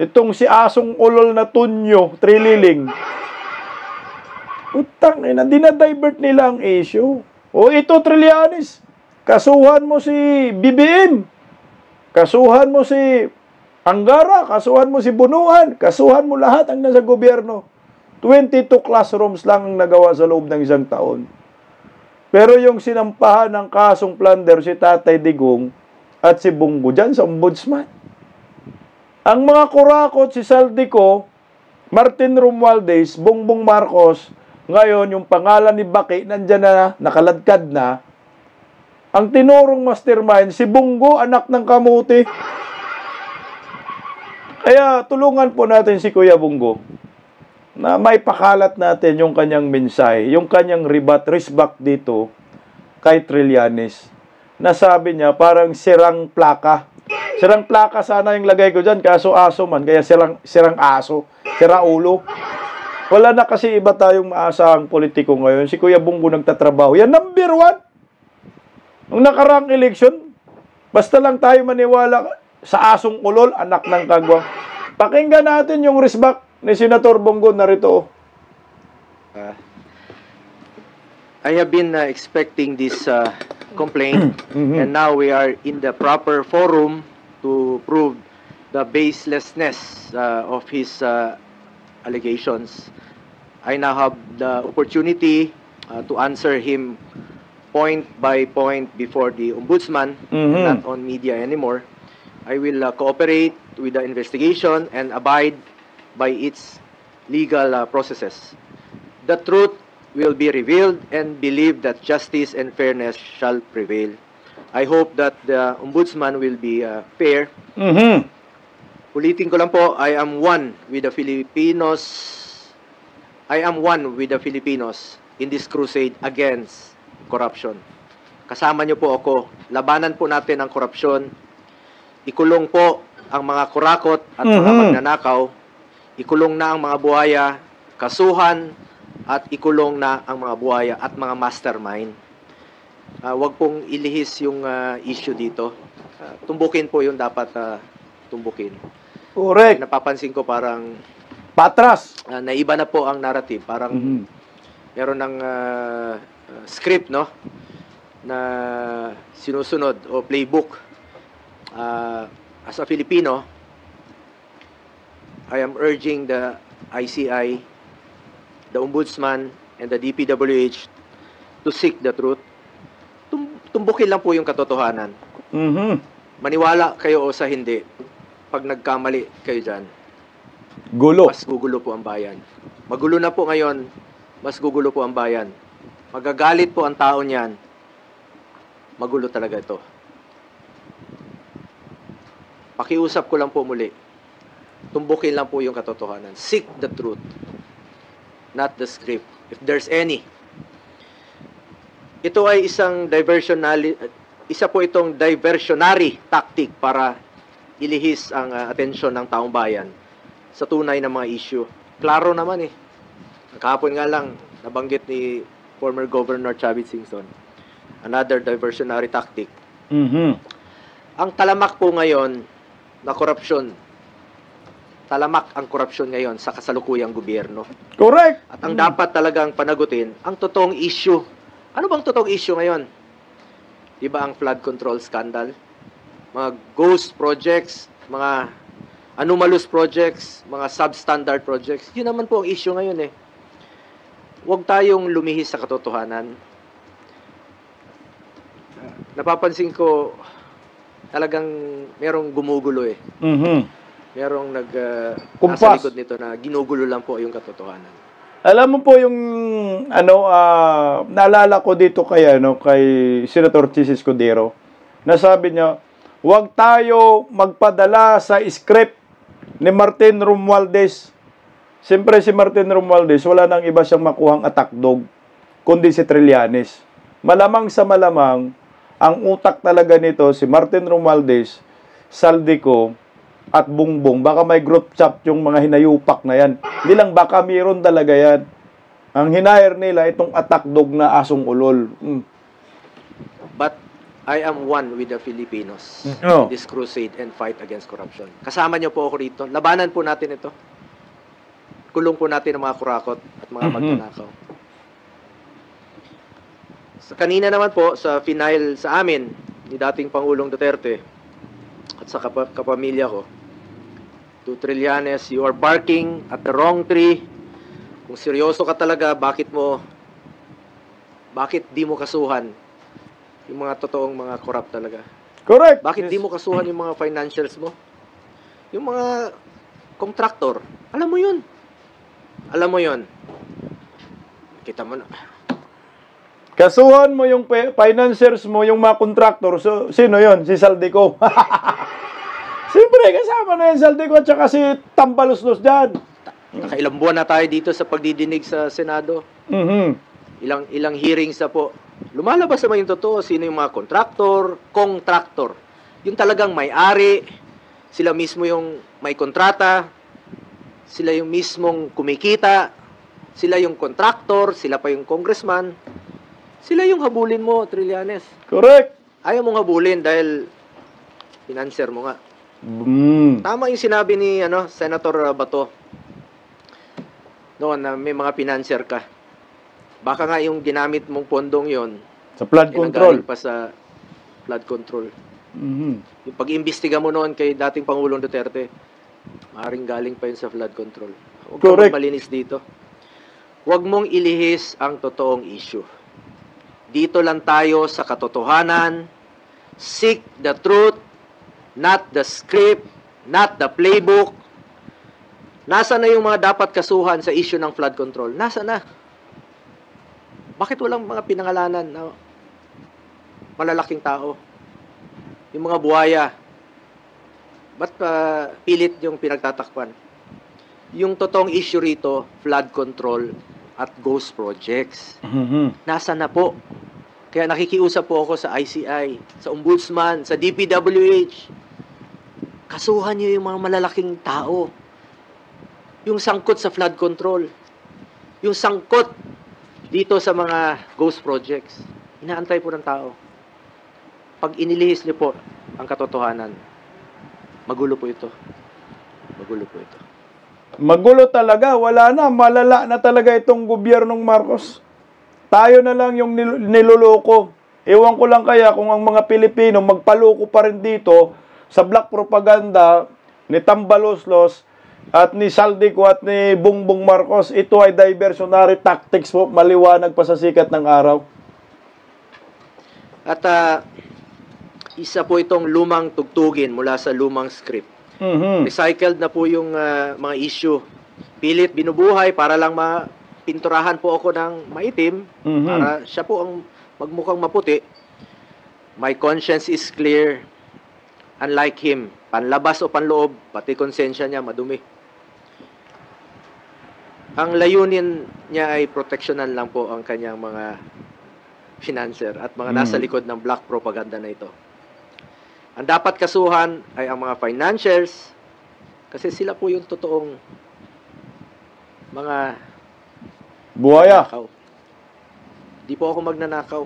Itong si Asong Ulol na Tunyo, Trililing. Utang, dinadivert nila ang issue. Ito, Trillanes, kasuhan mo si BBM. Kasuhan mo si Anggara, kasuhan mo si Bunuan, kasuhan mo lahat ang nasa gobyerno. 22 classrooms lang ang nagawa sa loob ng isang taon. Pero yung sinampahan ng kasong plunder si Tatay Digong at si Bongo dyan sa ombudsman. Ang mga kurakot, si Saldico, Martin Romualdez, Bongbong Marcos, Ngayon, yung pangalan ni Baki, nandyan na, nakaladkad na. Ang tinurong mastermind, si Bungo, anak ng kamuti. Kaya tulungan po natin si Kuya Bungo na may pakalat natin yung kanyang mensahe, yung kanyang risback dito kay Trillanes. Nasabi niya parang sirang plaka. Sirang plaka sana yung lagay ko dyan, kaso aso man, kaya sirang aso, sira ulo. Wala na kasi iba tayong maasahang politiko ngayon. Si Kuya Bungo nagtatrabaho. Yan, number 1. Nung nakaraang eleksyon, basta lang tayo maniwala sa asong ulol, anak ng kagwang. Pakinggan natin yung risback ni Senator Bungo, narito. I have been expecting this complaint, and now we are in the proper forum to prove the baselessness of his allegations. I now have the opportunity to answer him point by point before the ombudsman, not on media anymore. I will cooperate with the investigation and abide by its legal processes. The truth will be revealed and believe that justice and fairness shall prevail. I hope that the ombudsman will be fair. Ulitin ko lang po, I am one with the Filipinos in this crusade against corruption. Kasama niyo po ako. Labanan po natin ang korupsyon. Ikulong po ang mga kurakot at mga magnanakaw. Ikulong na ang mga buhaya, kasuhan, at ikulong na ang mga buhaya at mga mastermind. Huwag pong ilihis yung issue dito. Tumbukin po yung dapat tumbukin. Correct. Napapansin ko parang patras. Naiba na po ang narrative. Parang meron ng script, no? Na sinusunod o playbook. As a Filipino, I am urging the ICI, the Ombudsman, and the DPWH to seek the truth. Tumbukin lang po yung katotohanan. Maniwala kayo o sa hindi, pag nagkamali kayo dyan, gulo. Mas gugulo po ang bayan. Magulo na po ngayon, mas gugulo po ang bayan. Magagalit po ang tao niyan, magulo talaga ito. Pakiusap ko lang po muli, tumbukin lang po yung katotohanan. Seek the truth, not the script, if there's any. Ito ay isa po itong diversionary tactic para ilihis ang atensyon ng taong bayan sa tunay na mga issue. Klaro naman eh. Kahapon nga lang, nabanggit ni former Governor Chavit Singson, another diversionary tactic. Ang talamak po ngayon na korupsyon, talamak ang korupsyon ngayon sa kasalukuyang gobyerno. Correct! At ang dapat talagang panagutin, ang totoong issue. Ano bang totoong issue ngayon? Diba ang flood control scandal? Mga ghost projects, mga anomalous projects, mga substandard projects. Yun naman po ang issue ngayon eh. Huwag tayong lumihis sa katotohanan. Napapansin ko, talagang merong gumugulo eh. Merong nasa likod nito na ginugulo lang po yung katotohanan. Alam mo po yung naalala ko dito kay Senator Chis Escudero. Nasabi niya, huwag tayo magpadala sa script ni Martin Romualdez. Siyempre si Martin Romualdez, wala nang iba siyang makuhang attack dog, kundi si Trillanes. Malamang sa malamang, ang utak talaga nito, si Martin Romualdez, Saldico, at Bungbong. Baka may group chat yung mga hinayupak na yan. Hindi lang, baka mayroon talaga yan. Ang hinire nila, itong attack dog na asong ulol. But I am one with the Filipinos in this crusade and fight against corruption. Kasama niyo po ako rito. Labanan po natin ito. Kulong po natin ang mga kurakot at mga magnanakaw. Kanina naman po, sa final sa amin, ni dating Pangulong Duterte at sa kapamilya ko, to Trillanes, you are barking at the wrong tree. Kung seryoso ka talaga, bakit di mo kasuhan yung mga totoong mga corrupt talaga? Correct. Bakit di mo kasuhan yung mga financials mo? Yung mga contractor, alam mo yun. Kita mo na. Kasuhan mo yung financiers mo, yung mga contractor. So, sino yon? Si Saldico. Siyempre, kasama na yung Saldico at saka si Tambaluslos dyan. Nakailang buwan na tayo dito sa pagdidinig sa Senado. Ilang hearings na po. Lumalabas naman yung totoo. Sino yung mga contractor. Yung talagang may-ari. Sila mismo yung may kontrata. Sila yung mismong kumikita. Sila yung contractor. Sila pa yung congressman. Sila yung habulin mo, Trillanes. Correct. Ayaw mong habulin dahil financer mo nga. Tama yung sinabi ni Senator Bato. Noon na may mga financer ka. Baka nga yung ginamit mong pondong yon sa flood control. Pa sa flood control. Yung pag-imbestiga mo noon kay dating Pangulong Duterte, maaaring galing pa yun sa flood control. Huwag kang malinis dito. Huwag mong ilihis ang totoong issue. Dito lang tayo sa katotohanan. Seek the truth, not the script, not the playbook. Nasa na yung mga dapat kasuhan sa issue ng flood control? Nasa na? Bakit walang mga pinangalanan na malalaking tao? Yung mga buhaya. Ba't pilit yung pinagtatakpan? Yung totoong issue rito, flood control at ghost projects. Nasa na po? Kaya nakikiusap po ako sa ICI, sa Ombudsman, sa DPWH. Kasuhan niyo yung mga malalaking tao. Yung sangkot sa flood control. Yung sangkot dito sa mga ghost projects. Inaantay po ng tao. Pag inilihis niyo po ang katotohanan, magulo po ito. Magulo po ito. Magulo talaga. Wala na. Malala na talaga itong gobyernong Marcos. Tayo na lang yung niloloko. Ewan ko lang kaya kung ang mga Pilipino magpaloko pa rin dito sa black propaganda ni Tambaluslos at ni Saldico at ni Bongbong Marcos. Ito ay diversionary tactics po. Maliwanag pa sa sikat ng araw. At isa po itong lumang tugtugin mula sa lumang script. Recycled na po yung mga issue. Pilit binubuhay para lang pinturahan po ako ng maitim para siya po ang magmukhang maputi. My conscience is clear. Unlike him, panlabas o panloob, pati konsensya niya madumi. Ang layunin niya ay proteksyonan lang po ang kanyang mga financer at mga nasa likod ng black propaganda na ito. Ang dapat kasuhan ay ang mga financiers kasi sila po yung totoong mga buhaya. Hindi po ako magnanakaw.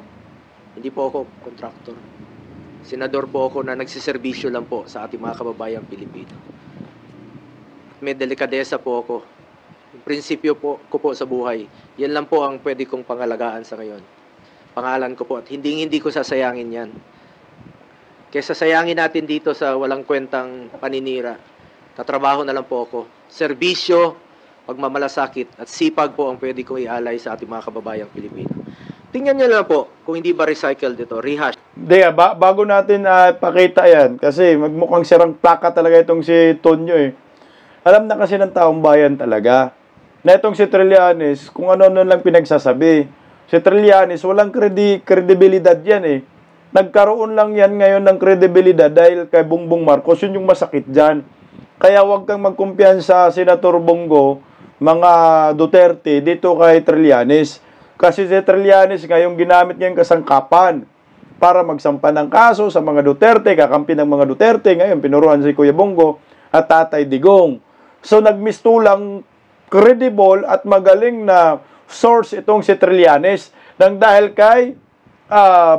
Hindi po ako contractor. Senador po ako na nagsiservisyo lang po sa ating mga kababayang Pilipino. May delikadesa po ako. Yung prinsipyo ko po sa buhay, yan lang po ang pwede kong pangalagaan sa ngayon. Pangalan ko po at hindi ko sasayangin yan. Kesa sayangin natin dito sa walang kwentang paninira, tatrabaho na lang po ako. Serbisyo, pagmamalasakit at sipag po ang pwede kong ialay sa ating mga kababayang Pilipino. Tingnan nyo lang po kung hindi ba recycled ito, rehash. Hindi, bago natin pakita yan, kasi magmukhang sirang plaka talaga itong si Tonyo eh. Alam na kasi ng taong bayan talaga na itong si Trillanes, kung ano-ano lang pinagsasabi. Si Trillanes, walang kredibilidad yan eh. Nagkaroon lang yan ngayon ng kredibilidad dahil kay Bongbong Marcos, yun yung masakit dyan. Kaya huwag kang magkumpiyansa, Senator Bongo, mga Duterte, dito kay Trillanes. Kasi si Trillanes ngayong ginamit niya yung kasangkapan para magsampa ng kaso sa mga Duterte, kakampi ng mga Duterte. Ngayon, pinuruan si Kuya Bongo at Tatay Digong. So, nagmistulang credible at magaling na source itong si Trillanes nang dahil kay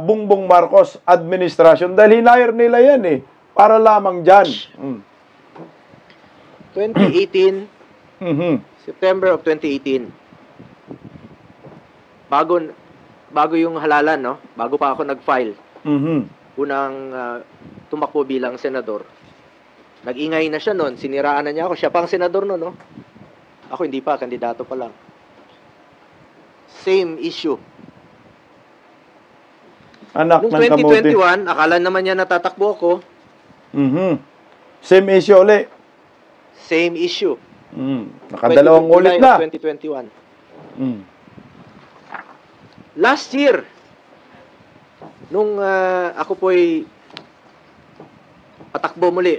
Bongbong Marcos administration. Dahil hinire nila yan eh, para lamang dyan. 2018, September of 2018, bago yung halalan, no? Bago pa ako nag-file. Unang tumakbo bilang senador. Nag-ingay na siya noon, siniraan na niya ako. Siya pang senador noon, no? Ako hindi pa, kandidato pa lang. Same issue. Anak Noong ng kamuti. 2021, akala naman niya natatakbo ako. Same issue ulit. Same issue. Nakadalawang ulit na. 2021. Last year, nung ako po'y patakbo muli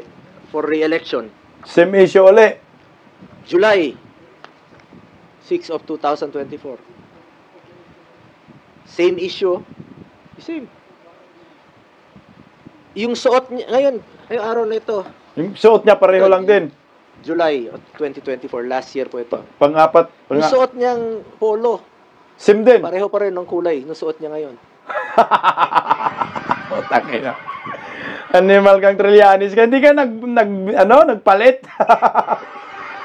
for re-election, Same issue uli. July 6 of 2024. Same issue, same. Yung suot niya, ngayon, ngayong araw na ito, Yung suot niya pareho lang din. July of 2024, last year po ito. Pang-apat. Yung suot niyang polo, Same din. pareho pa rin ng kulay, yung suot niya ngayon. Tangin na. Animal kang Trillanes. Hindi ka nagpalit.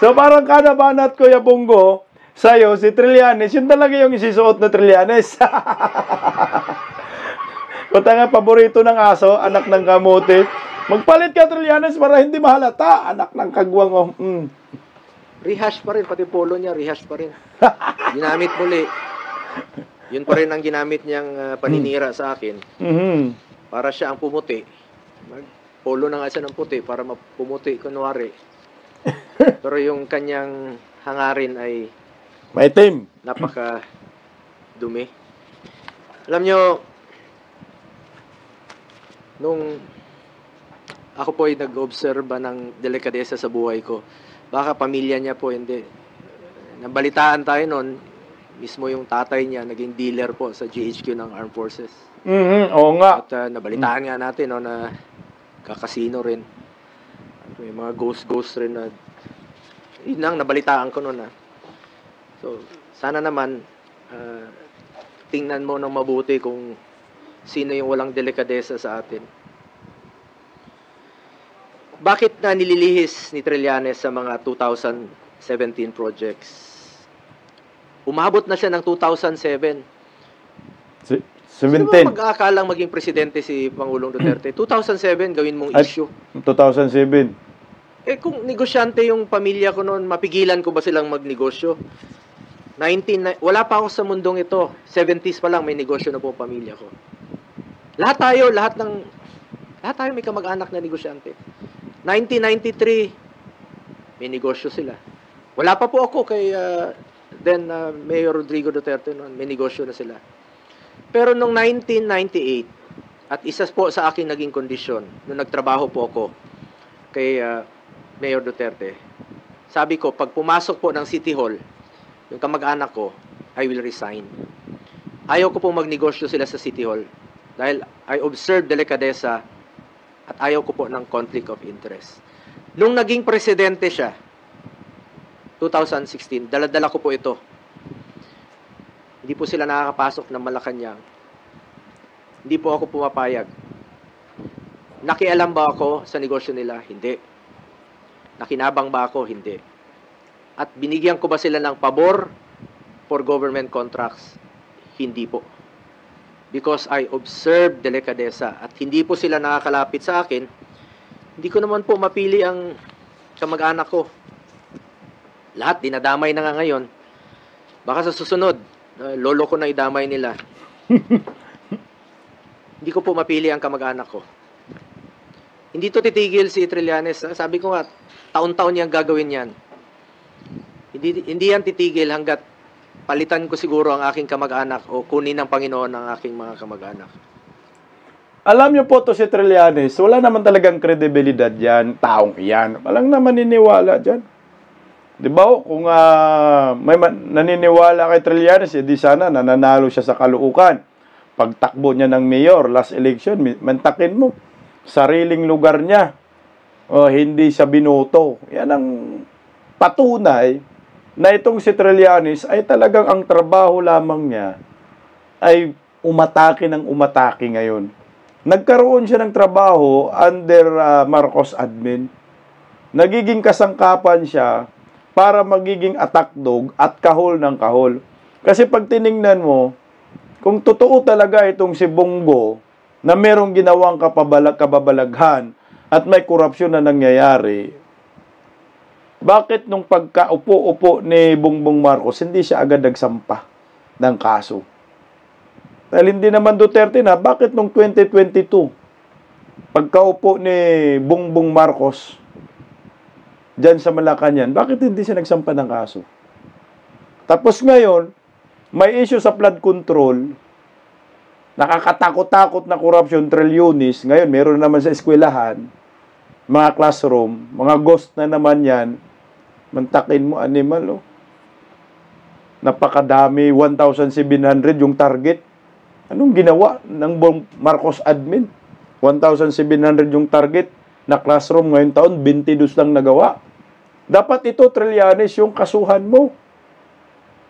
So parang kada banat Kuya Bongo, sa'yo, si Trillanes, yun talaga yung isisuot na Trillanes. Punta nga, paborito ng aso, anak ng kamote. Magpalit ka, Trillanes, para hindi mahalata. Anak ng kagwang. Oh. Rehash pa rin, pati polo niya, rehash pa rin. Ginamit muli. Yun pa rin ang ginamit niyang paninira sa akin. Para siya ang pumuti. Polo na nga siya ng puti para mapumuti, kunwari. Pero yung kanyang hangarin ay maitim. Napaka dumi. Alam nyo, nung ako po ay nag-obserba ng delikadesa sa buhay ko, baka pamilya niya po hindi. Nabalitaan tayo noon, mismo yung tatay niya naging dealer po sa GHQ ng Armed Forces. Oo nga. At nabalitaan nga natin no, na kakasino rin. May mga ghost rin na yun ang nabalitaan ko noon. So, sana naman tingnan mo ng mabuti kung sino yung walang delikadesa sa atin. Bakit na nililihis ni Trillanes sa mga 2017 projects? Umabot na siya ng 2007. 17. Sino ba mag-aakalang maging presidente si Pangulong Duterte? 2007, gawin mong issue. 2007. Eh kung negosyante yung pamilya ko noon, mapigilan ko ba silang magnegosyo? Wala pa ako sa mundong ito. 70s pa lang may negosyo na po pamilya ko. Lahat tayo may kamag-anak na negosyante. 1993, may negosyo sila. Wala pa po ako kay Mayor Rodrigo Duterte noon, may negosyo na sila. Pero nung 1998, at isa po sa aking naging kondisyon, nung nagtrabaho po ako kay Mayor Duterte, sabi ko, pag pumasok po ng City Hall, yung kamag-anak ko, I will resign. Ayaw ko pong magnegosyo sila sa City Hall dahil I observed delikadesa at ayaw ko po ng conflict of interest. Nung naging presidente siya, 2016, dala-dala ko po ito. Hindi po sila nakakapasok ng Malacanang. Hindi po ako pumapayag. Nakialam ba ako sa negosyo nila? Hindi. Nakinabang ba ako? Hindi. At binigyan ko ba sila ng pabor for government contracts? Hindi po. Because I observed delikadesa at hindi po sila nakakalapit sa akin, hindi ko naman po mapili ang kamag-anak ko. Lahat dinadamay na nga ngayon. Baka sa susunod, lolo ko na idamay nila. Hindi ko po mapili ang kamag-anak ko. Hindi to titigil si Trillanes. Sabi ko nga, taon-taon niyang gagawin yan. Hindi yan titigil hanggat palitan ko siguro ang aking kamag-anak o kunin ng Panginoon ang aking mga kamag-anak. Alam niyo po to si Trillanes, wala naman talagang kredibilidad yan, taong iyan. Walang naman naniniwala dyan. Di ba? Kung may naniniwala kay Trillanes, di sana nananalo siya sa Caloocan. Pagtakbo niya ng mayor, last election, mantakin mo, sariling lugar niya. O hindi siya binoto. Yan ang patunay na itong si Trillanes ay talagang ang trabaho lamang niya ay umatake ng umatake ngayon. Nagkaroon siya ng trabaho under Marcos admin. Nagiging kasangkapan siya para magiging attack dog at kahol ng kahol. Kasi pag tiningnan mo, kung totoo talaga itong si Bongo na merong ginawang kababalaghan at may korupsyon na nangyayari, bakit nung pagkaupo-upo ni Bongbong Marcos, hindi siya agad nagsampa ng kaso? Dahil hindi naman Duterte na, bakit nung 2022, pagkaupo ni Bongbong Marcos, dyan sa Malacanang, bakit hindi siya nagsampa ng kaso? Tapos ngayon, may issue sa flood control, nakakatakot-takot na corruption, trilyonis, ngayon meron naman sa eskwelahan, mga classroom, mga ghost na naman yan, mantakin mo, animal, oh. Napakadami, 1,700 yung target. Anong ginawa ng Marcos admin? 1,700 yung target na classroom ngayon taon, 22 lang nagawa. Dapat ito, Trillanes, yung kasuhan mo.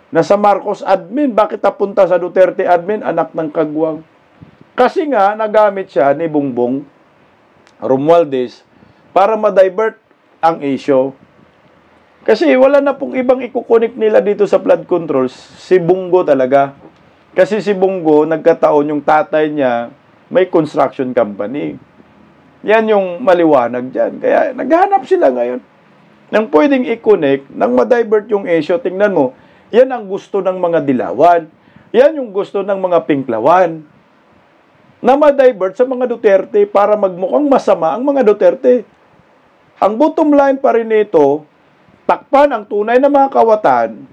Nasa Marcos admin, bakit napunta sa Duterte admin, anak ng kagwang? Kasi nga, nagamit siya ni Bongbong Romualdez para ma-divert ang issue. Kasi wala na pong ibang ikukunik nila dito sa flood control, si Bongo talaga. Kasi si Bongo, nagkataon yung tatay niya, may construction company. Yan yung maliwanag dyan. Kaya naghahanap sila ngayon nang pwedeng i-connect, nang ma-divert yung issue. Tingnan mo, yan ang gusto ng mga dilawan. Yan yung gusto ng mga pinklawan. Na ma-divert sa mga Duterte para magmukhang masama ang mga Duterte. Ang bottom line pa rin nito, takpan ang tunay na mga kawatan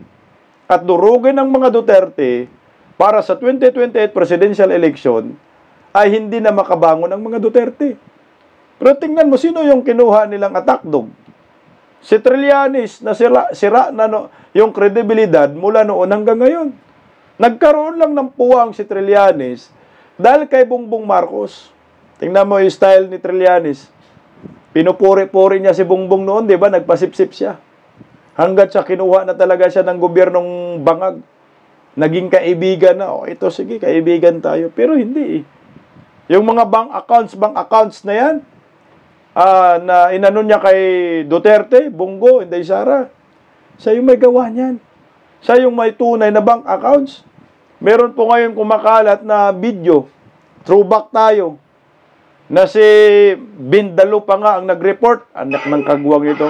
at durugin ang mga Duterte para sa 2028 presidential election ay hindi na makabangon ang mga Duterte. Pero tingnan mo, sino yung kinuha nilang attack dog? Si Trillanes na sira na yung kredibilidad mula noon hanggang ngayon. Nagkaroon lang ng puwang si Trillanes dahil kay Bongbong Marcos. Tingnan mo yung style ni Trillanes. Pinupuri-puri niya si Bongbong noon, di ba? Nagpasipsip siya. Hanggat siya kinuha na talaga siya ng gobyernong bangag. Naging kaibigan na. O, ito, sige, kaibigan tayo. Pero hindi eh. Yung mga bank accounts na yan, na inano niya kay Duterte, Bongo, Inday Sara, siya yung may gawa niyan. Siya yung may tunay na bank accounts. Meron po ngayon kumakalat na video, throwback tayo, na si Bindalo pa nga ang nag-report, anak ng kagwang ito.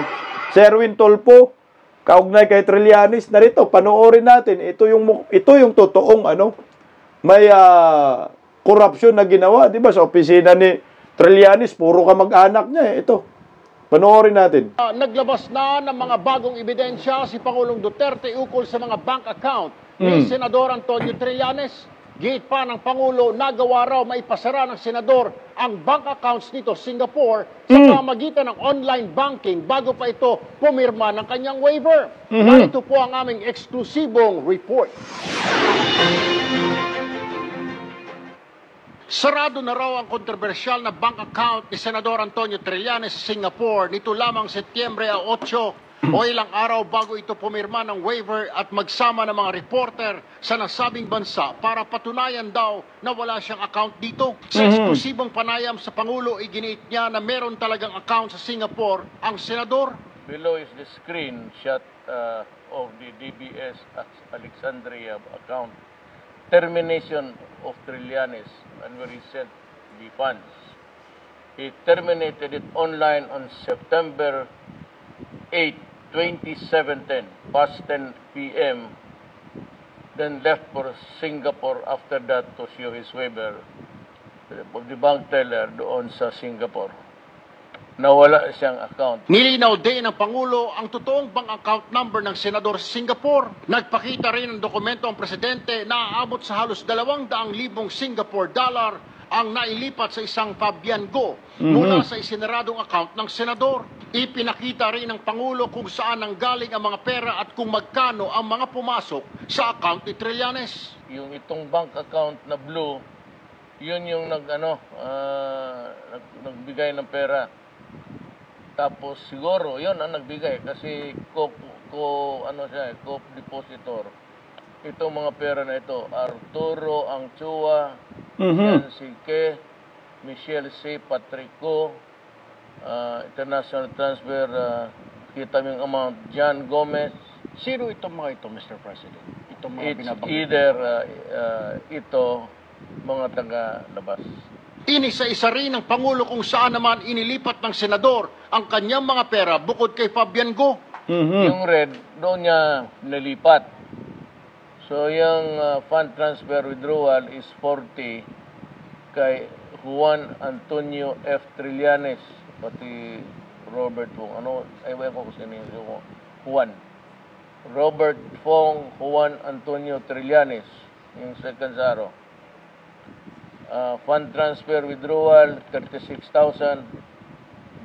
Si Erwin Tolpo, kaugnay kay Trillanes, narito, panoorin natin, ito yung totoong may corruption na ginawa, di ba, sa opisina ni Trillanes, puro ka mag-anak niya eh. Ito, panoorin natin. Naglabas na ng mga bagong ebidensya si Pangulong Duterte ukol sa mga bank account ni Senador Antonio Trillanes. Giit pa ng Pangulo, nagawa raw maipasara ng Senador ang bank accounts nito Singapore sa pamamagitan ng online banking bago pa ito pumirma ng kanyang waiver. Narito po ang aming eksklusibong report. Sarado na raw ang kontrobersyal na bank account ni Senador Antonio Trillanes sa Singapore nito lamang Setyembre 8 o ilang araw bago ito pumirma ng waiver at magsama ng mga reporter sa nasabing bansa para patunayan daw na wala siyang account dito. Sa eksklusibong panayam sa Pangulo, iginiit niya na meron talagang account sa Singapore ang Senador. Below is the screenshot of the DBS Alexandria account. Termination of Trillanes and where he sent the funds. He terminated it online on September 8, 2017, past 10 p.m. Then left for Singapore after that to show his waiver of the bank teller doon sa Singapore. Nawala siyang account. Nilinaw din ng Pangulo ang totoong bank account number ng Senador sa Singapore. Nagpakita rin ng dokumento ang Presidente na aabot sa halos 200,000 Singapore dollar ang nailipat sa isang Fabian Go mula sa isineradong account ng Senador. Ipinakita rin ng Pangulo kung saan nanggaling ang mga pera at kung magkano ang mga pumasok sa account ni Trillanes. Yung itong bank account na blue, yun yung nagbigay ng pera. Tapos siguro, yun ang nagbigay kasi co-depositor. Itong mga pera na ito, Arturo Angchua, Nancy K, Michelle C. Patrico, international transfer, kita yung amount, John Gomez. Sino itong mga ito, Mr. President? Itong mga It's binabanggit. either ito, mga taga-labas. Inisa-isa rin ng Pangulo kung saan naman inilipat ng Senador ang kanyang mga pera bukod kay Fabian Go. Yung red, doon niya nilipat. So, yung fund transfer withdrawal is 40 kay Juan Antonio F. Trillanes, pati Robert Wong. Ewan ko kung sino yung Juan. Robert Fong, Juan Antonio Trillanes, yung second SARO. Fund transfer withdrawal, 36,000.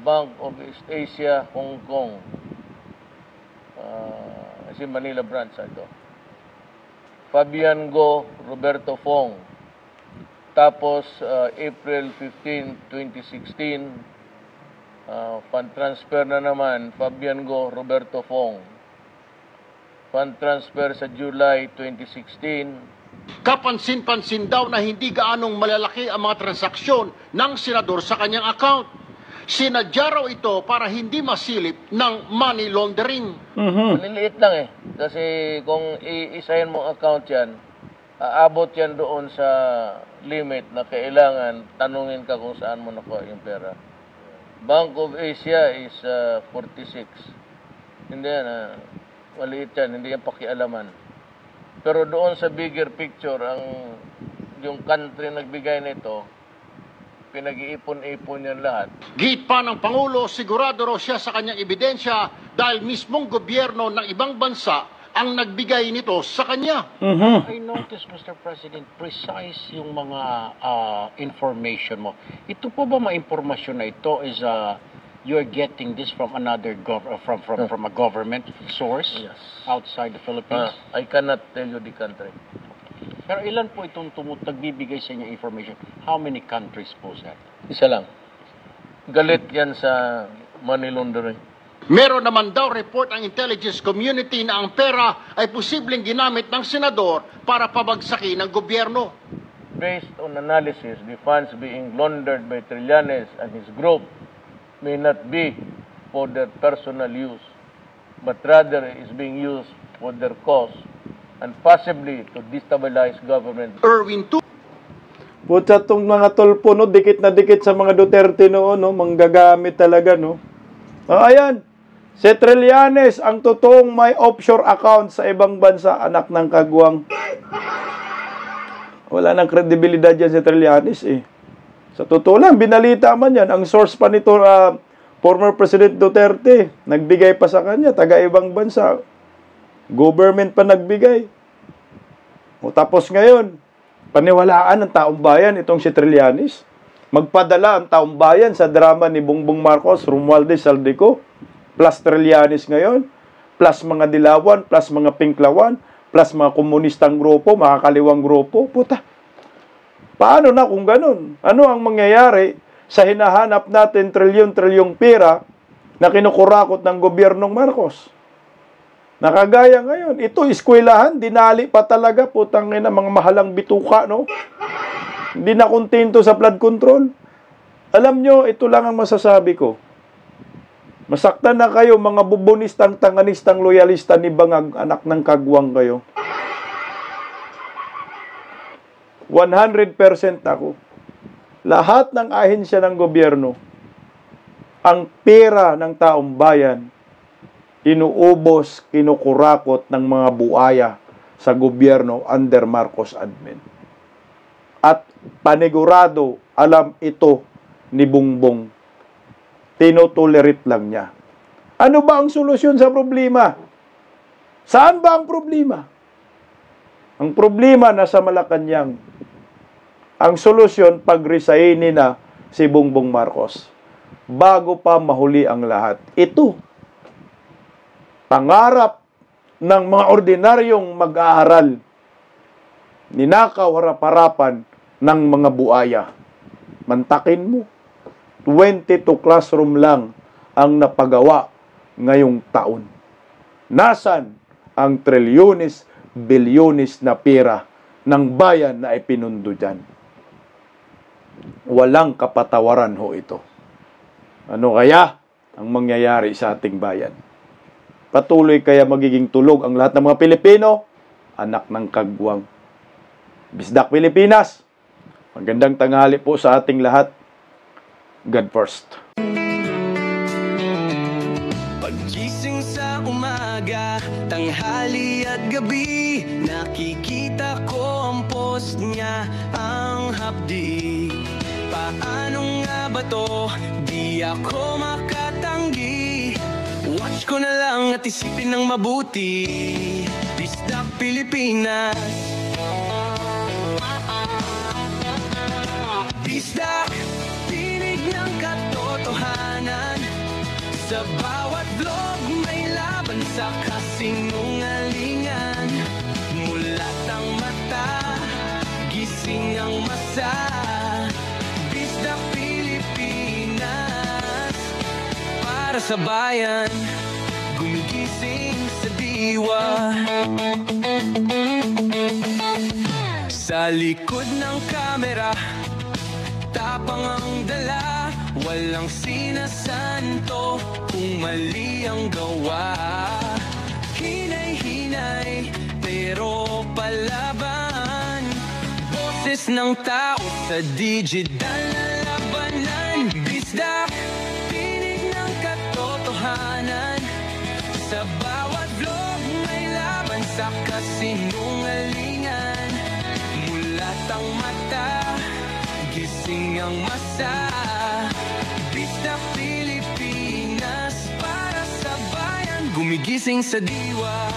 Bank of East Asia, Hong Kong. Si Manila branch ito. Fabian Go, Roberto Fong. Tapos, April 15, 2016, fund transfer na naman, Fabian Go, Roberto Fong. Fund transfer sa July 2016. Kapansin-pansin daw na hindi gaanong malalaki ang mga transaksyon ng senador sa kanyang account. Sinadya raw ito para hindi masilip ng money laundering. Maliliit lang eh. Kasi kung iisahin mo account yan, aabot yan doon sa limit na kailangan tanungin ka kung saan mo nakuha yung pera. Bank of Asia is 46. Hindi yan, maliit yan, hindi yan pakialaman. Pero doon sa bigger picture, yung country nagbigay nito, pinag-iipon-ipon yan lahat. Git pa ng Pangulo, sigurado raw siya sa kanyang ebidensya dahil mismong gobyerno ng ibang bansa ang nagbigay nito sa kanya. I noticed, Mr. President, precise yung mga information mo. Ito po ba mga impormasyon na ito is you're getting this from another from a government source outside the Philippines? I cannot tell you the country. Pero ilan po itong nagbibigay sa inyo information? How many countries po, sir? Isa lang. Galit yan sa money laundering. Meron naman daw report ang intelligence community na ang pera ay posibleng ginamit ng senador para pabagsakin ng gobyerno. Based on analysis, the funds being laundered by Trillanes and his group may not be for their personal use, but rather is being used for their cause and possibly to destabilize government. Erwin Tu. Putsa tong mga tulpo, no? Dikit na dikit sa mga Duterte noon, no? Manggagamit talaga, no? Ayan, si Trillanes, ang totoong may offshore account sa ibang bansa, anak ng kagwang. Wala nang kredibilidad yan si Trillanes, eh. Sa totoo lang, binalita man yan. Ang source pa nito, former President Duterte, nagbigay pa sa kanya, taga ibang bansa. Government pa nagbigay. O tapos ngayon, paniwalaan ng taong bayan itong si Trillanes. Magpadala ang taong bayan sa drama ni Bongbong Marcos, Romualdez Saldico, plus Trillanes ngayon, plus mga Dilawan, plus mga Pinklawan, plus mga komunistang grupo, mga kaliwang grupo. Puta, paano na kung ganun? Ano ang mangyayari sa hinahanap natin trilyon-trilyong pera na kinukurakot ng gobyernong Marcos? Nakagaya ngayon, ito eskwelahan, dinali pa talaga, putang ina, mga mahalang bituka, no? Hindi na kontento sa flood control. Alam nyo, ito lang ang masasabi ko. Masaktan na kayo, mga bubonistang, tanganistang, loyalista ni Bangag, anak ng kagwang kayo. 100% ako. Lahat ng ahensya ng gobyerno, ang pera ng taong bayan, inuubos, kinukurakot ng mga buaya sa gobyerno under Marcos admin. At panigurado, alam ito ni Bongbong. Tinotolerate lang niya. Ano ba ang solusyon sa problema? Saan ba ang problema? Ang problema nasa Malacanang. Ang solusyon, pag-resignin na si Bongbong Marcos. Bago pa mahuli ang lahat. Ito, pangarap ng mga ordinaryong mag-aaral, ninakaw harap-harapan ng mga buaya. Mantakin mo, 22 classroom lang ang napagawa ngayong taon. Nasan ang trilyones, bilyones na pera ng bayan na ipinundo dyan? Walang kapatawaran ho ito. Ano kaya ang mangyayari sa ating bayan? Patuloy kaya magiging tulog ang lahat ng mga Pilipino? Anak ng kagwang. Bisdak Pilipinas, magandang tanghali po sa ating lahat. God first. Paggising sa umaga, tanghali at gabi, nakikita ko ang post niya, ang hapdi. Paano nga ba to? Di ako makatanggi. What Search ko na lang at isipin ng mabuti. Bisdak Pilipinas. Bisdak, tinig ng katotohanan. Sa bawat vlog may laban sa kasinungalingan. Mulat ang mata, gising ang masa. Bisdak Pilipinas. Para sa bayan, gumigising sa diwa. Sa likod ng kamera, tapang ang dala. Walang sinasanto kung mali ang gawa. Hinay-hinay pero palaban. Boses ng tao sa digital na labanan. Bisdak, tinig ng katotohanan. Sa bawat vlog may laban sa kasinungalingan. Mulat ang mata, gising ang masa. Bisdak Pilipinas. Para sa bayan, gumigising sa diwa.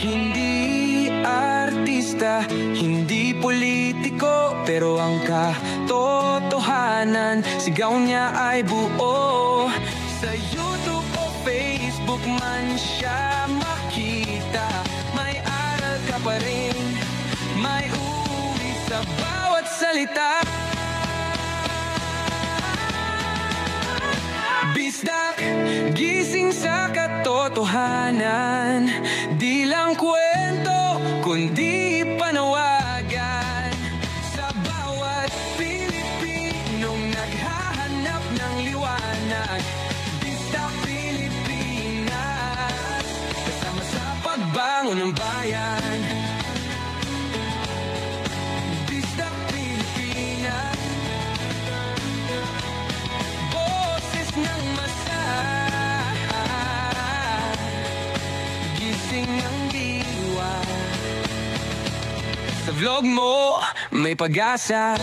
Hindi artista, hindi politiko, pero ang katotohanan, sigaw niya ay buo. Sa YouTube o Facebook man siya makita, may aral ka pa rin, may uwi sa bawat salita. Bisdak, gising sa katotohanan. Di lang kwento, kundi panawagan. Sa bawat Pilipinong naghahanap ng liwanag. Bisdak Pilipinas, kasama sa pagbangon ng bayan. Bisdak Pilipinas, boses ng masa. Gising ang diwa. Sa vlog mo may pag-asa.